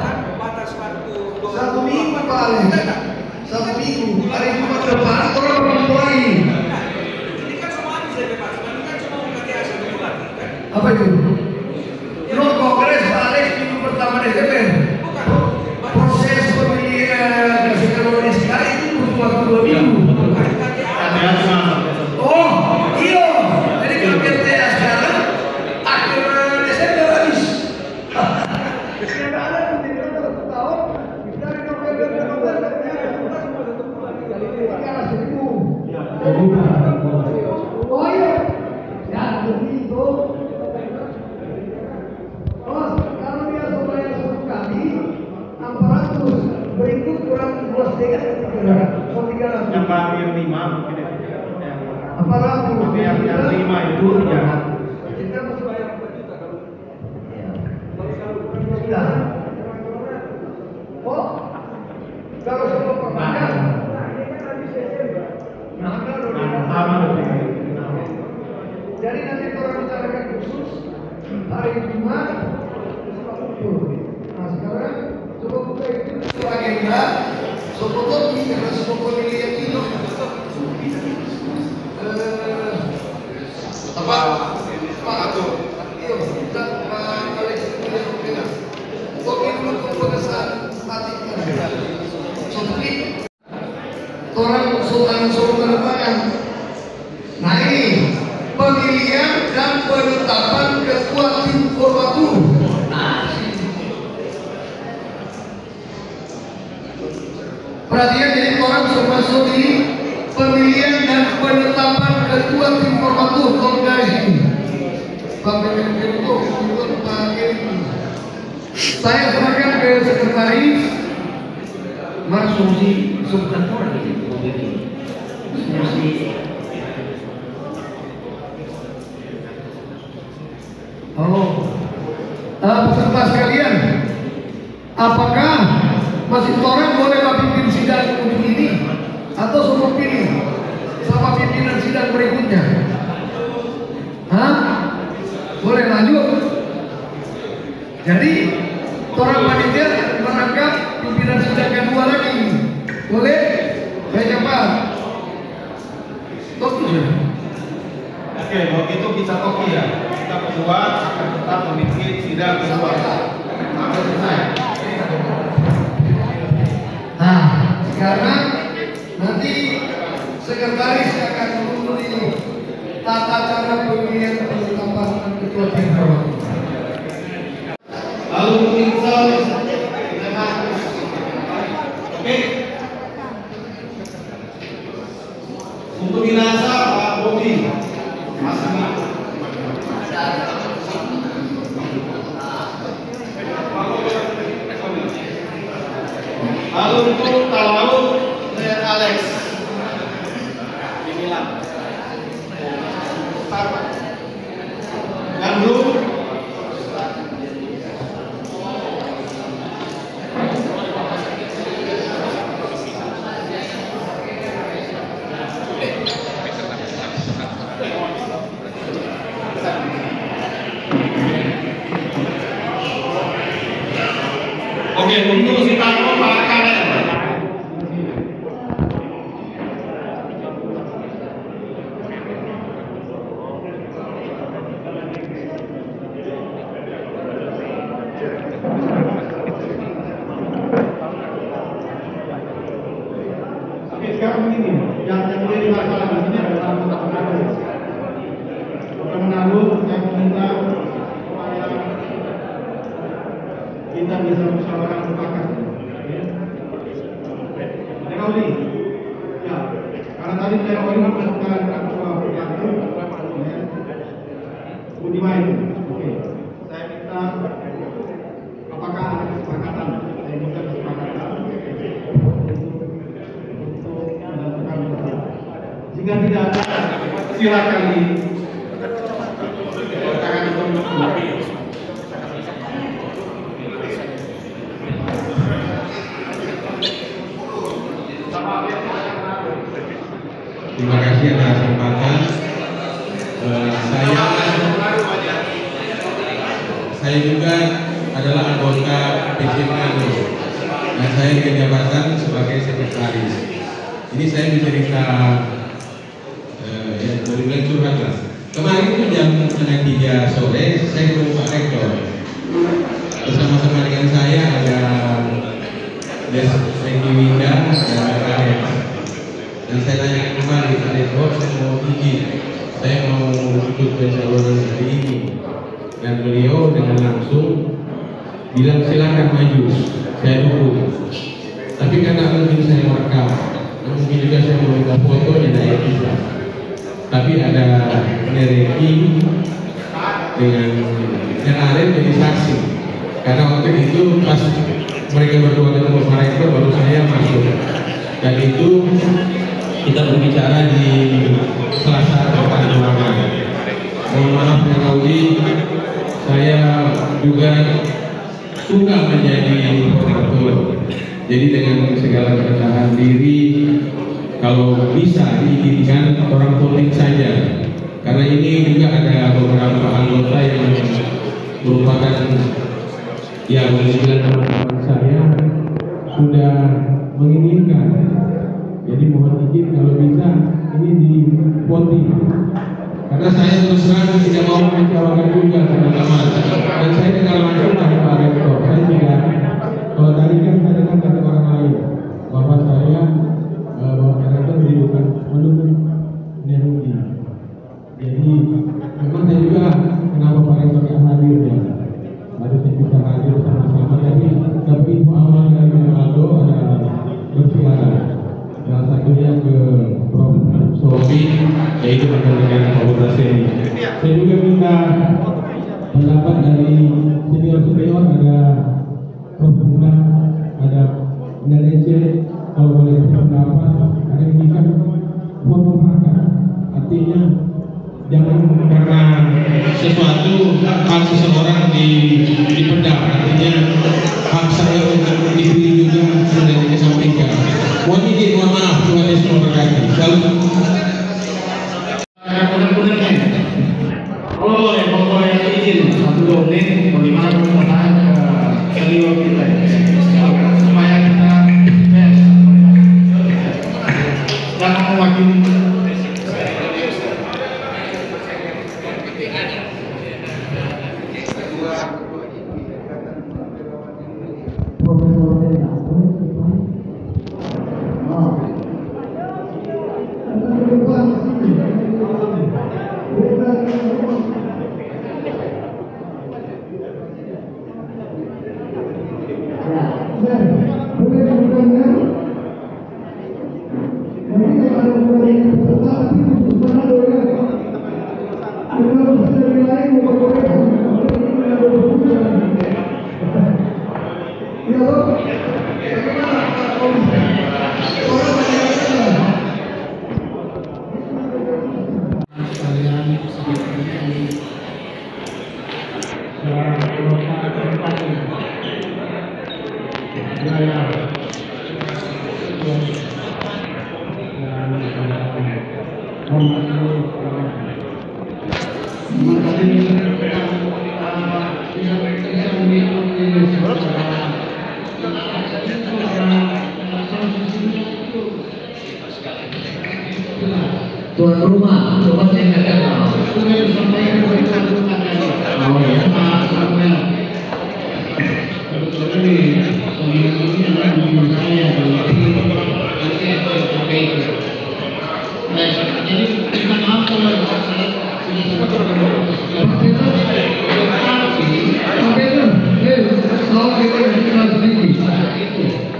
1 minggu Pak Alex. 1 minggu. Hari Jumat depan orang mulai. Apa itu? No Kongres Pak Alex minggu pertama Desember. Proses pemilihan nasional sekali itu butuh waktu 2 minggu. Oh, iya. Jadi kalau PTA sekarang akhir Desember habis. Ada pemilihan 1 tahun dari November ke November. Oh iya. Ya, jadi itu. Kalau dia bayar 1 kali 600, berikut kurang 2,5 so 300. yang bagian 5 mungkin ya. 400. Tapi yang 5 itu ya. Kita mesti bayar 4 juta kalau sudah. Oh, kalau semua perpanjang. Nah, Sama jadi nanti orang bicarakan khusus Paripurna sudah kumpul. Nah sekarang coba buka itu agenda. Sokoto karena semua pemilihan itu apa? Pak Ato, iyo kita Alex kita. Oke untuk pengesahan statik seperti orang sultan tangan. Nah ini pemilihan dan penetapan ketua tim formatur. Perhatian, jadi orang termasuk di pemilihan dan penetapan ketua tim formatur kongres ini. Pak Menko Pak Eri. Saya serahkan ke sekretaris Mas Susi Subkantor. Peserta sekalian, apakah masih orang boleh pimpin sidang untuk ini atau semua pilih sama pimpinan sidang berikutnya? Hah? Boleh lanjut? Jadi orang panitia menangkap pimpinan sidang kedua lagi. Boleh? Saya cepat. Oke, kalau gitu kita oke ya. Kita berdua akan tetap memimpin sidang kedua. Sampai selesai. Nah, sekarang nanti sekretaris akan mengundi tata cara pemilihan penetapan ketua tim formatur. Lalu menginstal oke. Untuk binasa Pak Bobi Masmi. Lalu untuk Talaut Alex inilah dan belum oke, untuk si Tanto Pak Kader. Oke, sekarang begini, yang menjadi masalah di sini adalah anggota Menado. Anggota Menado yang meminta supaya kita bisa musyawarah mufakat. Ya, Kauli. Ya, karena tadi saya memasukkan ketua Pembantu, Budiman. Oke, saya minta apakah ada kesepakatan? Saya minta kesepakatan untuk menentukan itu. Jika tidak ada, silakan di tangan untuk Terima kasih atas kesempatan. Saya juga adalah anggota PCMANO dan saya berjabatan sebagai sekretaris. Ini saya bercerita dari bulan curhat lah. Kemarin itu jam 3 sore saya ketemu Pak Rektor. Bersama-sama dengan saya ada Des Reki Winda dan Karet. Dan saya tanya kembali, Pak Rektor, saya mau izin, saya mau ikut pencalonan hari ini. Dan beliau dengan langsung bilang silakan maju, saya dukung. Tapi karena mungkin saya merekam, mungkin juga saya mau minta fotonya dari bisa. Tapi ada Nereki dengan Aren jadi saksi. Karena waktu itu pas mereka berdua ketemu Pak Rektor baru saya masuk. Dan itu kita berbicara di Selasa depan ruangan. Mohon maaf ya Kauli, saya juga suka menjadi formatur. Jadi dengan segala kerendahan diri, kalau bisa diizinkan orang voting saja. Karena ini juga ada beberapa anggota yang merupakan ya boleh dibilang teman-teman saya sudah menginginkan. Jadi mohon izin kalau bisa ini di voting. Karena saya terus terang tidak mau mengecewakan juga teman-teman. Dan saya dengar langsung dari Pak Rektor. Saya tidak, kalau tadi kan saya dengar dari orang lain bahwa saya bahwa Pak Rektor mendukung Nerudi. Jadi memang saya juga kenapa Pak Rektor tidak hadir ya. Harusnya bisa hadir sama-sama. Tapi info awal dari Ronaldo ada bersiaran. Salah satunya ke Prof. Sofi, yaitu dengan Fakultas ini. Saya juga minta pendapat dari senior-senior, ada Prof. Bunda, ada Ece, kalau boleh pendapat, ada yang bisa merupakan. Artinya jangan karena sesuatu hak seseorang dipendam, artinya hak saya untuk dipilih juga sudah dikesampingkan. Mohon izin, mohon maaf, Tuhan Yesus memberkati. Salam. Kalau boleh izin 1-2 menit bagaimana pertanyaan senior kita supaya kita dan mewakili tuan rumah, coba saya nggak kenal. Oh ya.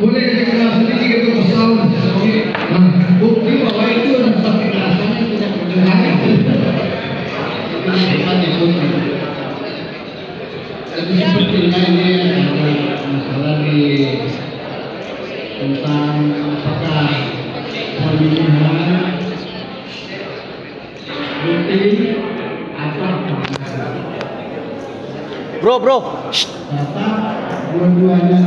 Boleh dikenal sedikit itu pesawat. Nah, bukti bahwa itu adalah satu kelasannya tidak berdengar. Tapi sebetulnya ini adalah masalah tentang apakah pemilihan bukti atau Bro. data dua-duanya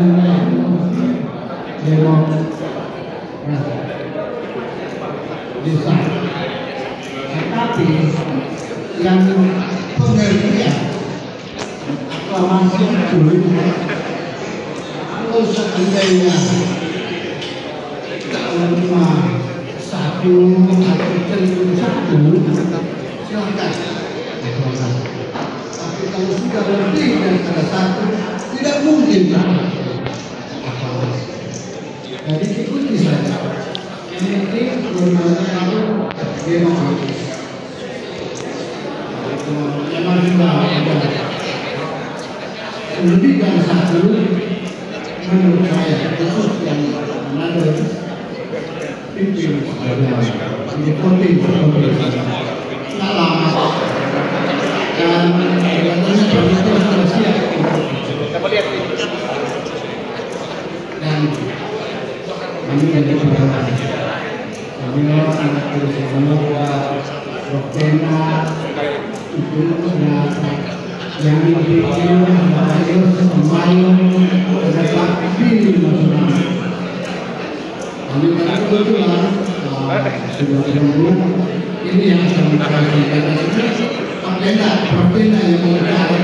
bisa, tetapi yang pengertian aklamasi itu kalau seandainya cuma satu atau cenderung satu silakan, tapi kalau sudah lebih dari satu tidak mungkin jadi ikuti saja. Yang penting bermakna itu demokratis. Memang juga ada lebih dari satu menurut saya khusus yang ada pimpin ini penting tidak lama dan katanya perhitungan sudah siap dan kami dari beberapa kami anak semua Roktena itu sudah yang dibikin Mario sudah pilih nasional. Kami kan kebetulan sudah berumur ini yang akan dikasih Roktena yang mengenai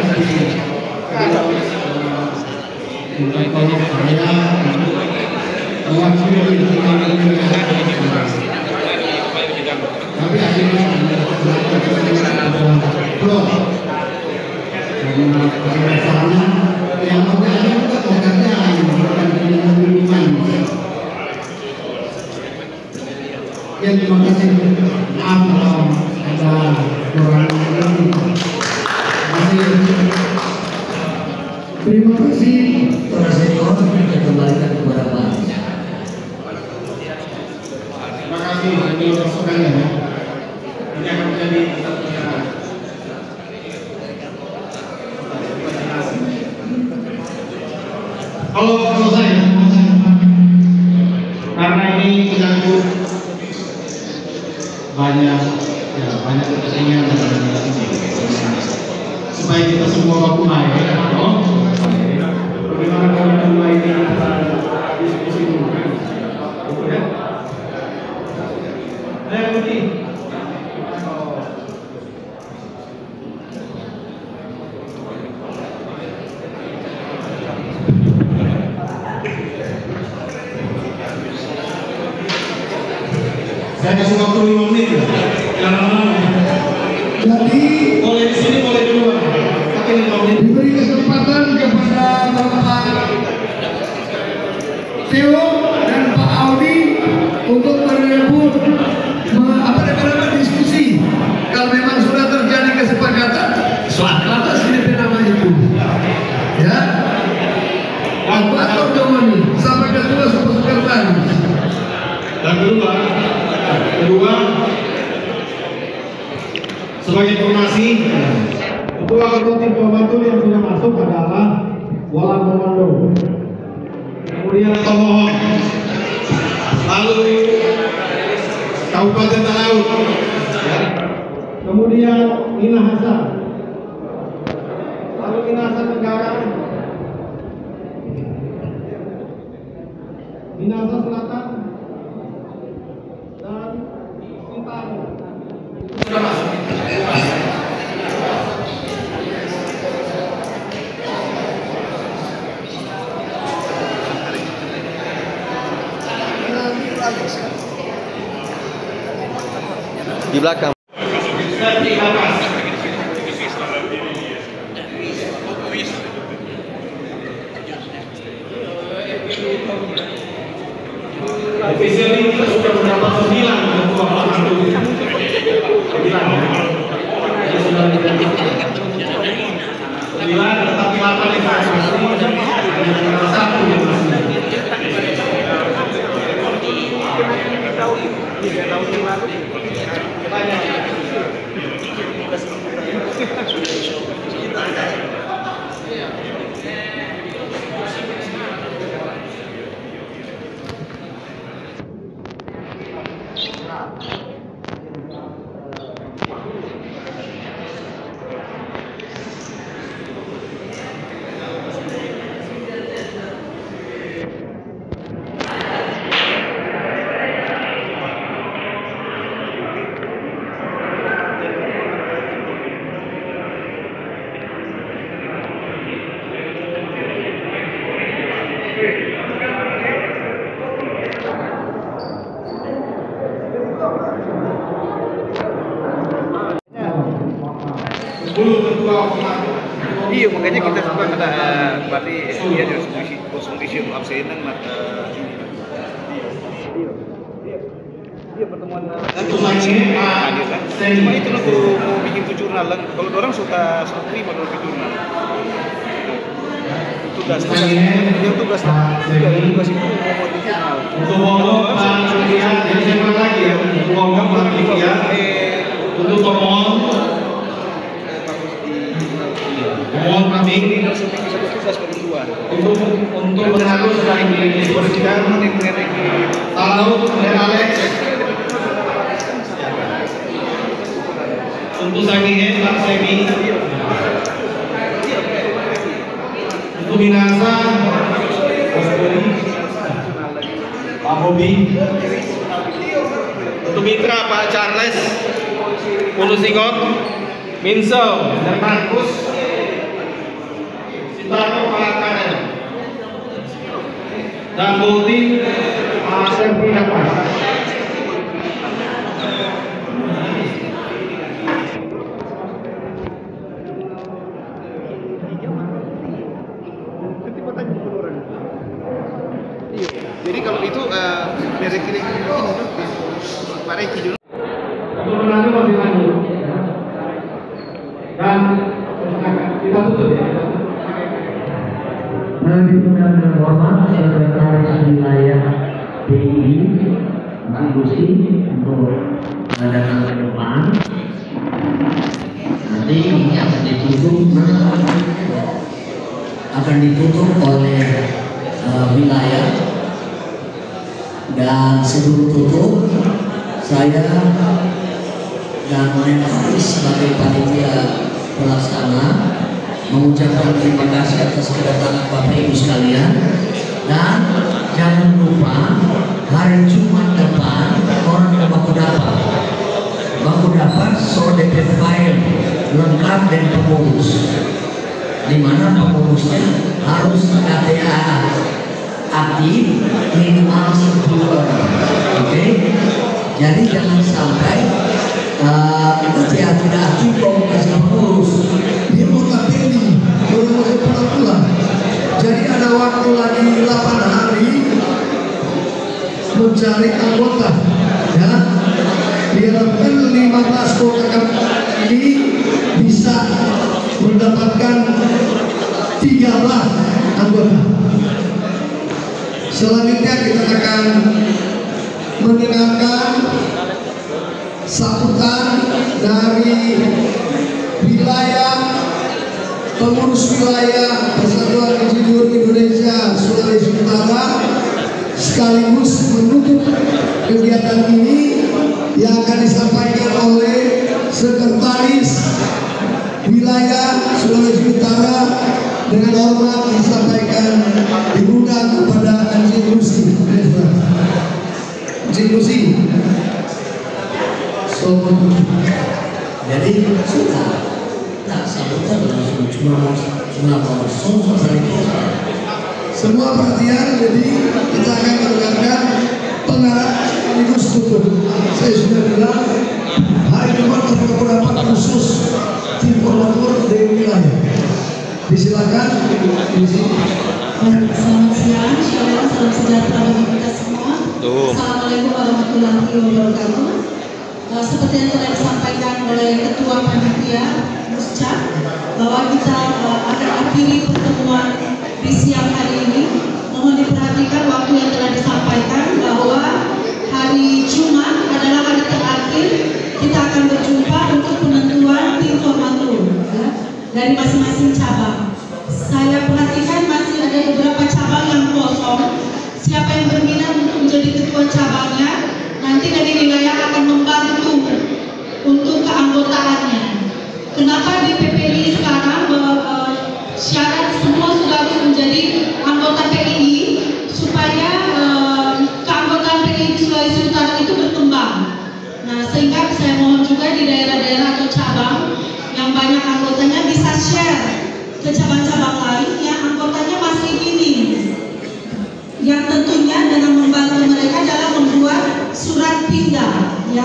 Tapi akhirnya yang ya, terima kasih. Maaf kalau ada kurang terima kasih. Para senior kita kembalikan kepada Pak. Terima kasih senior sekalian ya. Ini akan menjadi satunya. Kalau saya karena ini menyangkut banyak kepentingan supaya kita semua baku main, bagaimana kalau mulai ini kita diskusi dulu, betul ya? Yang penting saya kasih waktu 5 menit ya. Jadi Boleh di sini, boleh di luar. Tapi 5 menit. diberi kesempatan kepada Bapak Theo dan Pak Audi untuk merebut diskusi. Kalau memang sudah terjadi kesepakatan, soal atas ini nama itu, ya. Atau Jomani sampai ketua sekretaris. Dan kedua, sebagai informasi, ketua eksekutif pembantu yang sudah masuk adalah Walan Komando, kemudian Tomohon, lalu Kabupaten Talaut, kemudian Minahasa, lalu Minahasa Tenggara, Minahasa Selatan, dan Sintang. Sudah masuk. Di belakang. Officially kita sudah mendapat 9 ketua pembantu. 9 tetapi 8 informasi dan hanya 1 yang masih. Iya, makanya kita sempat ada berarti dia harus kosong di situ absen nang iya pertemuan hadir kan. Cuma itu lah mau bikin jurnal lah. Kalau orang suka terima kalau bikin jurnal. Tugas itu tugas itu mau buat jurnal. Untuk ngomong jadi saya lagi ya, untuk ngomong untuk ngomong mohon kami untuk mengharus dan dibersihkan Talaut dan Alex untuk Sangihe Pak Semi, untuk Minasa Pak Bobi, untuk Mitra Pak Charles, Ulu Singot, Minso dan Markus, Sintaro Pak Karen, dan Bulti Jadi kalau itu dari kiri-kiri begini tuh, Pak Reki dulu. Turunannya masih lanjut. Dan kita tutup ya. Dengan hormat Sekretaris Wilayah PI Gusti untuk datang ke depan. Nanti ini akan ditutup oleh wilayah, dan sebelum tutup saya dan Menharis sebagai panitia pelaksana mengucapkan terima kasih atas kedatangan Bapak Ibu sekalian, dan jangan lupa hari Jumat depan orang ke Baku dapat soal DP file lengkap dan pengurus, di mana pengurusnya harus KTA aktif minimal 10 orang. Oke? Jadi jangan sampai tidak aktif kok kasih pengurus. Dia mau ini baru mau pulang. Jadi ada waktu lagi 8 hari mencari anggota, ya. Diharapkan 15 kota ini bisa mendapatkan 13 anggota. Selanjutnya kita akan mendengarkan sambutan dari wilayah pengurus wilayah Persatuan Insinyur Indonesia Sulawesi Utara, sekaligus menutup kegiatan ini yang akan disampaikan oleh Sekretaris Wilayah Sulawesi Utara. Dengan hormat disampaikan diundang kepada Anjing Musi. Jadi sudah tak sambutan langsung cuma semua perhatian. Jadi kita akan mendengarkan pengarah sekaligus tutup. Saya sudah bilang hari Jumat kita dapat khusus tim formatur dari wilayah. Disilakan di sini. Selamat siang, shalom, salam sejahtera bagi kita semua. Assalamualaikum warahmatullahi wabarakatuh. Seperti yang telah disampaikan oleh Ketua Panitia Muscap, bahwa kita akan akhiri pertemuan di siang hari ini. Mohon diperhatikan waktu yang telah disampaikan, bahwa hari Jumat adalah hari terakhir kita akan berjumpa untuk penentuan tim formatur, ya, dari masing-masing cabang. Saya perhatikan masih ada beberapa cabang yang kosong. Siapa yang berminat untuk menjadi ketua cabangnya, nanti dari wilayah akan membantu untuk keanggotaannya. Kenapa di PPI sekarang syarat semua sudah harus menjadi anggota PII, supaya keanggotaan PII di Sulawesi Utara itu berkembang. Nah, sehingga saya mohon juga di daerah-daerah atau cabang yang banyak anggotanya bisa share ke cabang-cabang lain yang anggotanya masih minim, yang tentunya dengan membantu mereka dalam membuat surat pindah, ya.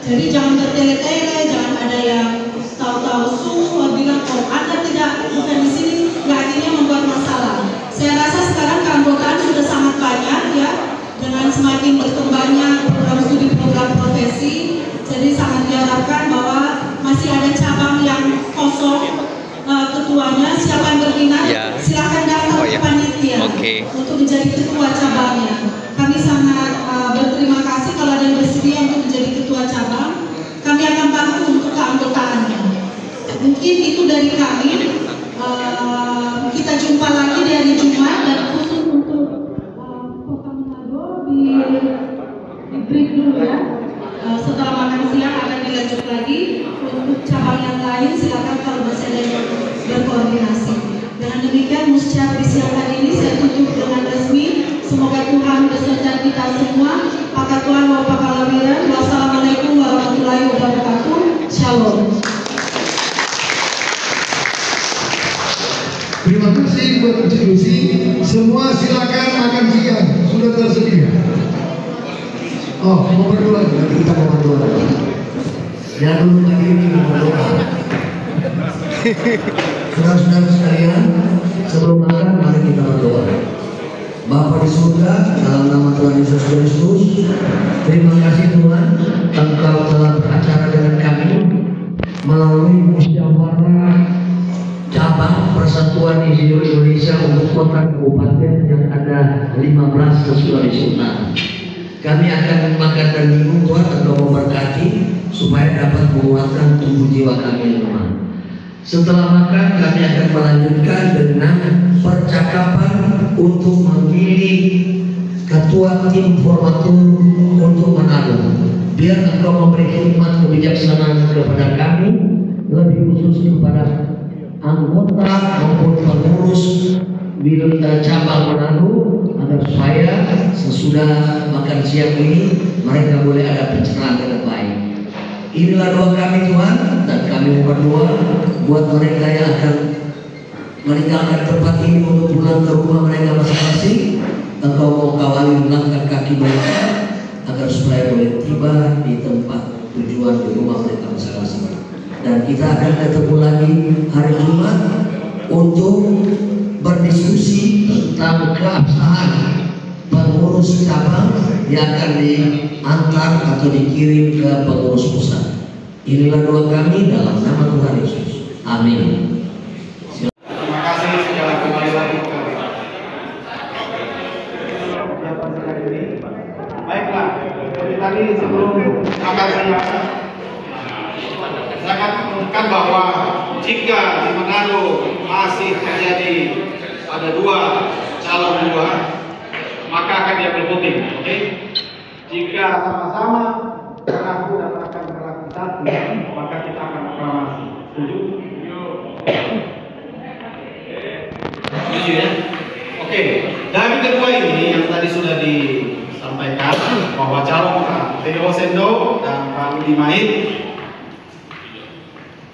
Jadi jangan bertele-tele, jangan ada yang tahu-tahu bilang kalau Anda bukan di sini, nggak, akhirnya membuat masalah. Saya rasa sekarang keanggotaan sudah sangat banyak, ya, dengan semakin berkembangnya program studi program profesi. Jadi sangat diharapkan bahwa masih ada cabang yang kosong. Ketuanya, siapa yang berminat, silahkan daftar ke panitia untuk menjadi ketua cabangnya. Kami sangat berterima kasih kalau ada yang bersedia untuk menjadi ketua cabang. Kami akan bantu untuk keanggotaannya. Mungkin itu dari kami. Kita jumpa lagi di hari Jumat, dan khusus untuk Kota Manado di break dulu, ya. Setelah makan siang akan dilanjut lagi. Untuk cabang yang lain silakan kalau masih ada yang berkoordinasi. Dengan demikian Muscap di siang hari ini saya tutup dengan resmi. Semoga Tuhan beserta kita semua. Pak Tuhan Bapak Kalawiran. Wassalamualaikum warahmatullahi wabarakatuh. Shalom. Terima kasih buat diskusi. Semua silakan makan siang, sudah tersedia. Oh, mau berdua lagi, nanti kita mau berdua lagi. Ya dulu lagi ini berdoa. Saudara-saudara sekalian, sebelum makan mari kita berdoa. Bapa di surga, dalam nama Tuhan Yesus Kristus, terima kasih Tuhan, Engkau telah beracara dengan kami melalui musyawarah cabang Persatuan Insinyur Indonesia untuk kota kabupaten yang ada 15 di Sulawesi Utara. Kami akan makan dan minum, Tuhan, Engkau memberkati supaya dapat menguatkan tubuh jiwa kami yang lemah. Setelah makan, kami akan melanjutkan dengan percakapan untuk memilih ketua tim formatur untuk Manado. Biar Engkau memberi hikmat kebijaksanaan kepada kami, lebih khusus kepada anggota maupun pengurus cabang Manado, agar supaya sesudah makan siang ini mereka boleh ada pencernaan dengan baik. Inilah doa kami Tuhan, dan kami berdoa buat mereka yang akan meninggalkan tempat ini untuk pulang ke rumah mereka masing-masing. Engkau mau kawali langkah kaki mereka agar supaya boleh tiba di tempat tujuan di rumah mereka masing-masing. Dan kita akan ketemu lagi hari Jumat untuk berdiskusi tentang keabsahan pengurus cabang yang akan diantar atau dikirim ke pengurus pusat. Inilah doa kami dalam nama Tuhan Yesus. Amin. Terima kasih segala kembali lagi ke baiklah, seperti tadi sebelum makan siang saya akan mengumumkan bahwa jika di Manado masih terjadi ada 2 calon maka akan diambil voting, oke? Jika sama-sama mengaku dan akan berlaku satu, maka kita akan aklamasi. Setuju? Setuju ya? Oke. Dari kedua ini yang tadi sudah disampaikan bahwa calon Theo Sendo dan Pak Rudi Maid,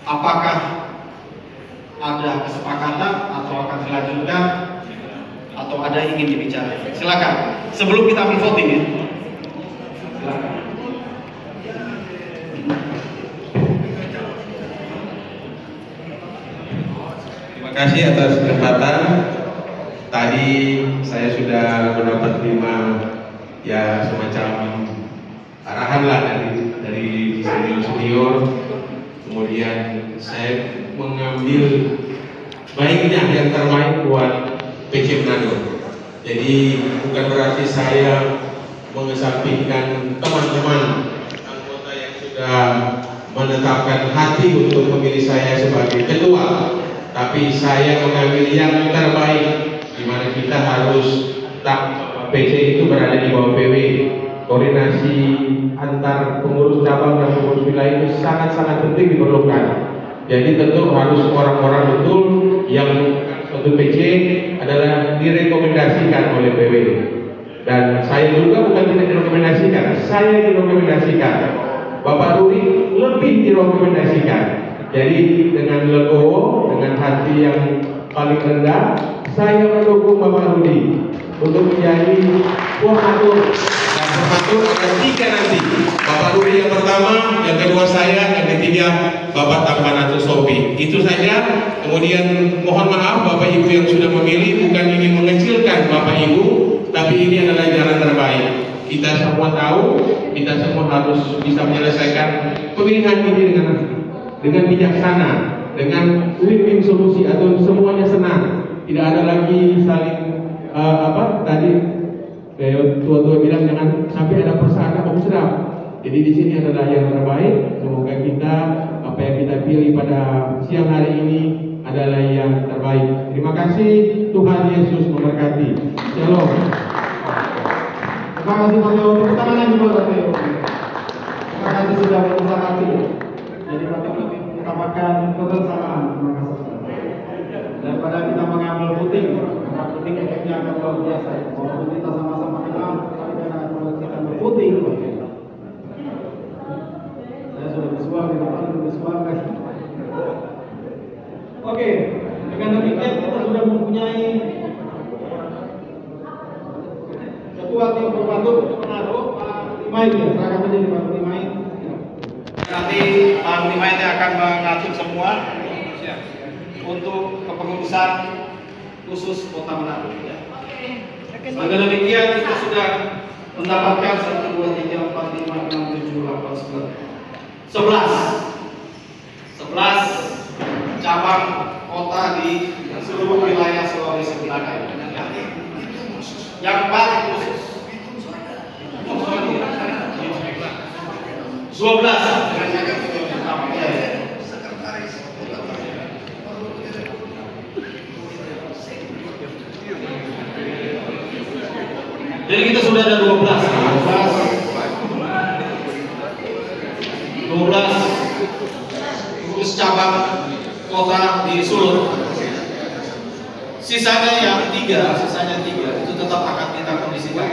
apakah ada kesepakatan atau akan dilanjutkan atau ada ingin dibicarakan? Silakan. Sebelum kita ambil voting ya. Silakan. Terima kasih atas kesempatan. Tadi saya sudah mendapat ya semacam arahan lah dari senior. Kemudian saya mengambil baiknya yang terbaik buat PC Manado. Jadi bukan berarti saya mengesampingkan teman-teman anggota yang sudah menetapkan hati untuk memilih saya sebagai ketua, tapi saya mengambil yang terbaik, di mana kita harus PC itu berada di bawah PW. Koordinasi antar pengurus cabang dan pengurus wilayah itu sangat-sangat penting diperlukan. Jadi tentu harus orang-orang betul yang untuk PC adalah direkomendasikan oleh PW. Dan saya juga bukan tidak direkomendasikan, saya direkomendasikan. Bapak Rudi lebih direkomendasikan. Jadi dengan legowo, dengan hati yang paling rendah, saya mendukung Bapak Rudi untuk menjadi formatur. Dan formatur ada 3 nanti. Bapak Rudi yang pertama, yang kedua saya, yang ketiga Bapak Tampanato Sopi. Itu saja. Kemudian mohon maaf Bapak Ibu yang sudah memilih, bukan ingin mengecilkan Bapak Ibu, tapi ini adalah jalan terbaik. Kita semua tahu, kita semua harus bisa menyelesaikan pemilihan ini dengan bijaksana, dengan win-win solusi atau semuanya senang. Tidak ada lagi saling tadi tua-tua bilang jangan sampai ada persangka kamu sedap. Jadi di sini adalah yang terbaik. Semoga kita apa yang kita pilih pada siang hari ini adalah yang terbaik. Terima kasih, Tuhan Yesus memberkati. Shalom. Terima kasih Pak Theo. Tepuk tangan lagi buat Pak Theo. Terima kasih sudah berusaha hati. Jadi Pak Theo lebih mengutamakan kebersamaan. Terima kasih. Daripada kita mengambil voting efeknya akan luar biasa. Walaupun kita sama-sama kenal, tapi kalau kita bervoting, saya sudah bersuara, Bapak sudah bersuara. Oke, dengan demikian kita sudah mempunyai ketua tim formatur Manado, Pak Rudi Maid. Silakan menjadi Pak Rudi Maid. Nanti Pak Rudi Maid akan mengatur semua untuk kepengurusan khusus Kota Manado. Dengan demikian kita sudah mendapatkan 1, 2, 3, 4, 5, 6, 7, 8, 11 cabang kota di seluruh wilayah Sulawesi Selatan. Yang paling khusus 12. Jadi kita sudah ada 12 gugus cabang kota di Sulut. Sisanya yang 3 itu tetap akan kita kondisikan.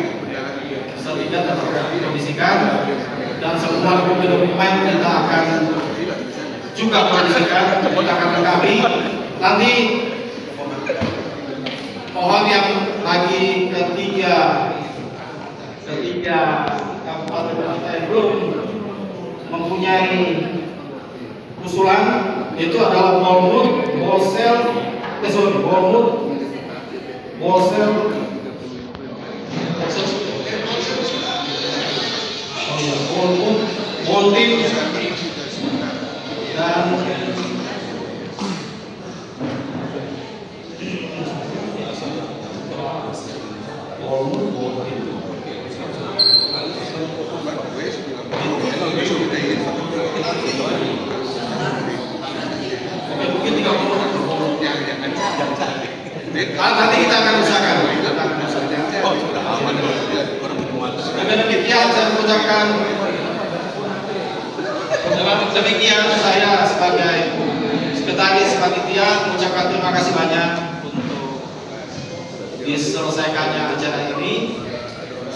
Sisa 3 tetap akan dikondisikan, dan semua dokumen kita akan juga kondisikan. Kita akan lengkapi. Nanti mohon yang lagi ketiga kabupaten kota yang belum mempunyai usulan, itu adalah Bolmut, Bolsel, Boltim, dan nanti kita akan usahakan. Dengan demikian saya mengucapkan, demikian saya sebagai sekretaris panitia mengucapkan terima kasih banyak untuk diselesaikannya acara ini,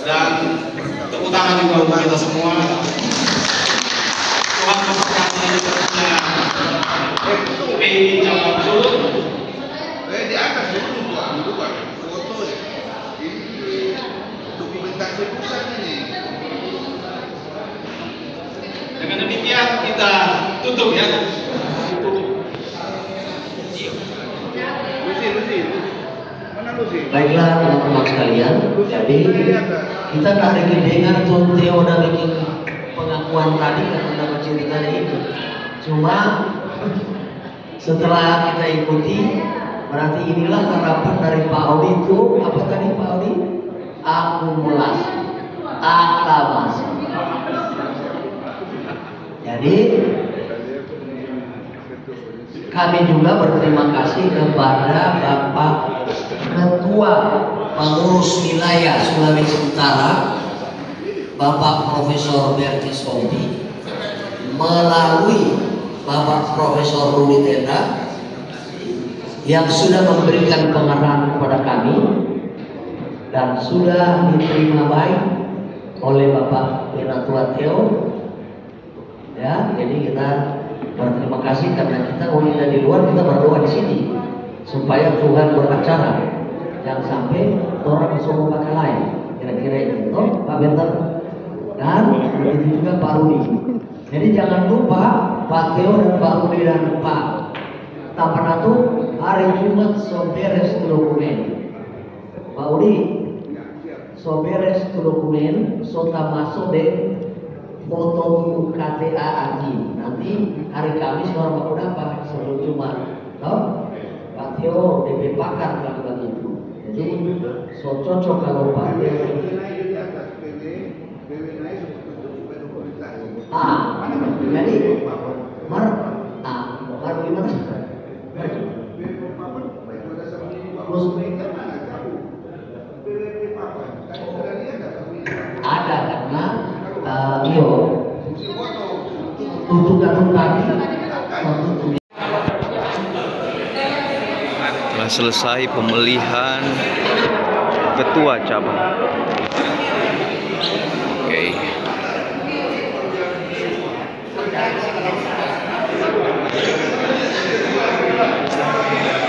dan tepuk tangan juga untuk kita semua. Tuhan memberkati hidupnya PI Cabang Sulut. Di atas dulu foto ya. Ini dokumentasi pusat ini. Dengan demikian kita tutup ya. Baiklah teman-teman sekalian, jadi kita hari ini dengar John Theo udah bikin pengakuan tadi karena udah berceritanya itu. Cuma setelah kita ikuti, berarti inilah harapan dari Pak Audi itu, apa tadi Pak Audi? Akumulasi, aklamasi. Jadi kami juga berterima kasih kepada Bapak Ketua Pengurus Wilayah Sulawesi Utara, Bapak Profesor Berti Sombi, melalui Bapak Profesor Rudi Tenda, yang sudah memberikan pengarahan kepada kami dan sudah diterima baik oleh Bapak Penatua Theo. Ya, jadi kita berterima kasih karena kita mulai di luar, kita berdoa di sini supaya Tuhan beracara, jangan sampai orang semua pakai lain. Kira-kira itu, Pak Bentar, dan begitu juga Pak Rudi. Jadi jangan lupa Pak Theo dan Pak Rudi dan Pak Tampanatu hari Jumat soberes dokumen. Pak Udi, soberes dokumen, sota masuk deh foto KTA Aji. Nanti hari Kamis orang Pak Uda Pak sebelum Jumat. Tahu? Pak Theo DP pakar kalau begitu. Jadi so cocok kalau Pak Theo. Jadi mar gimana? Ada karena tuntutan tadi Telah selesai pemilihan ketua cabang. Oke.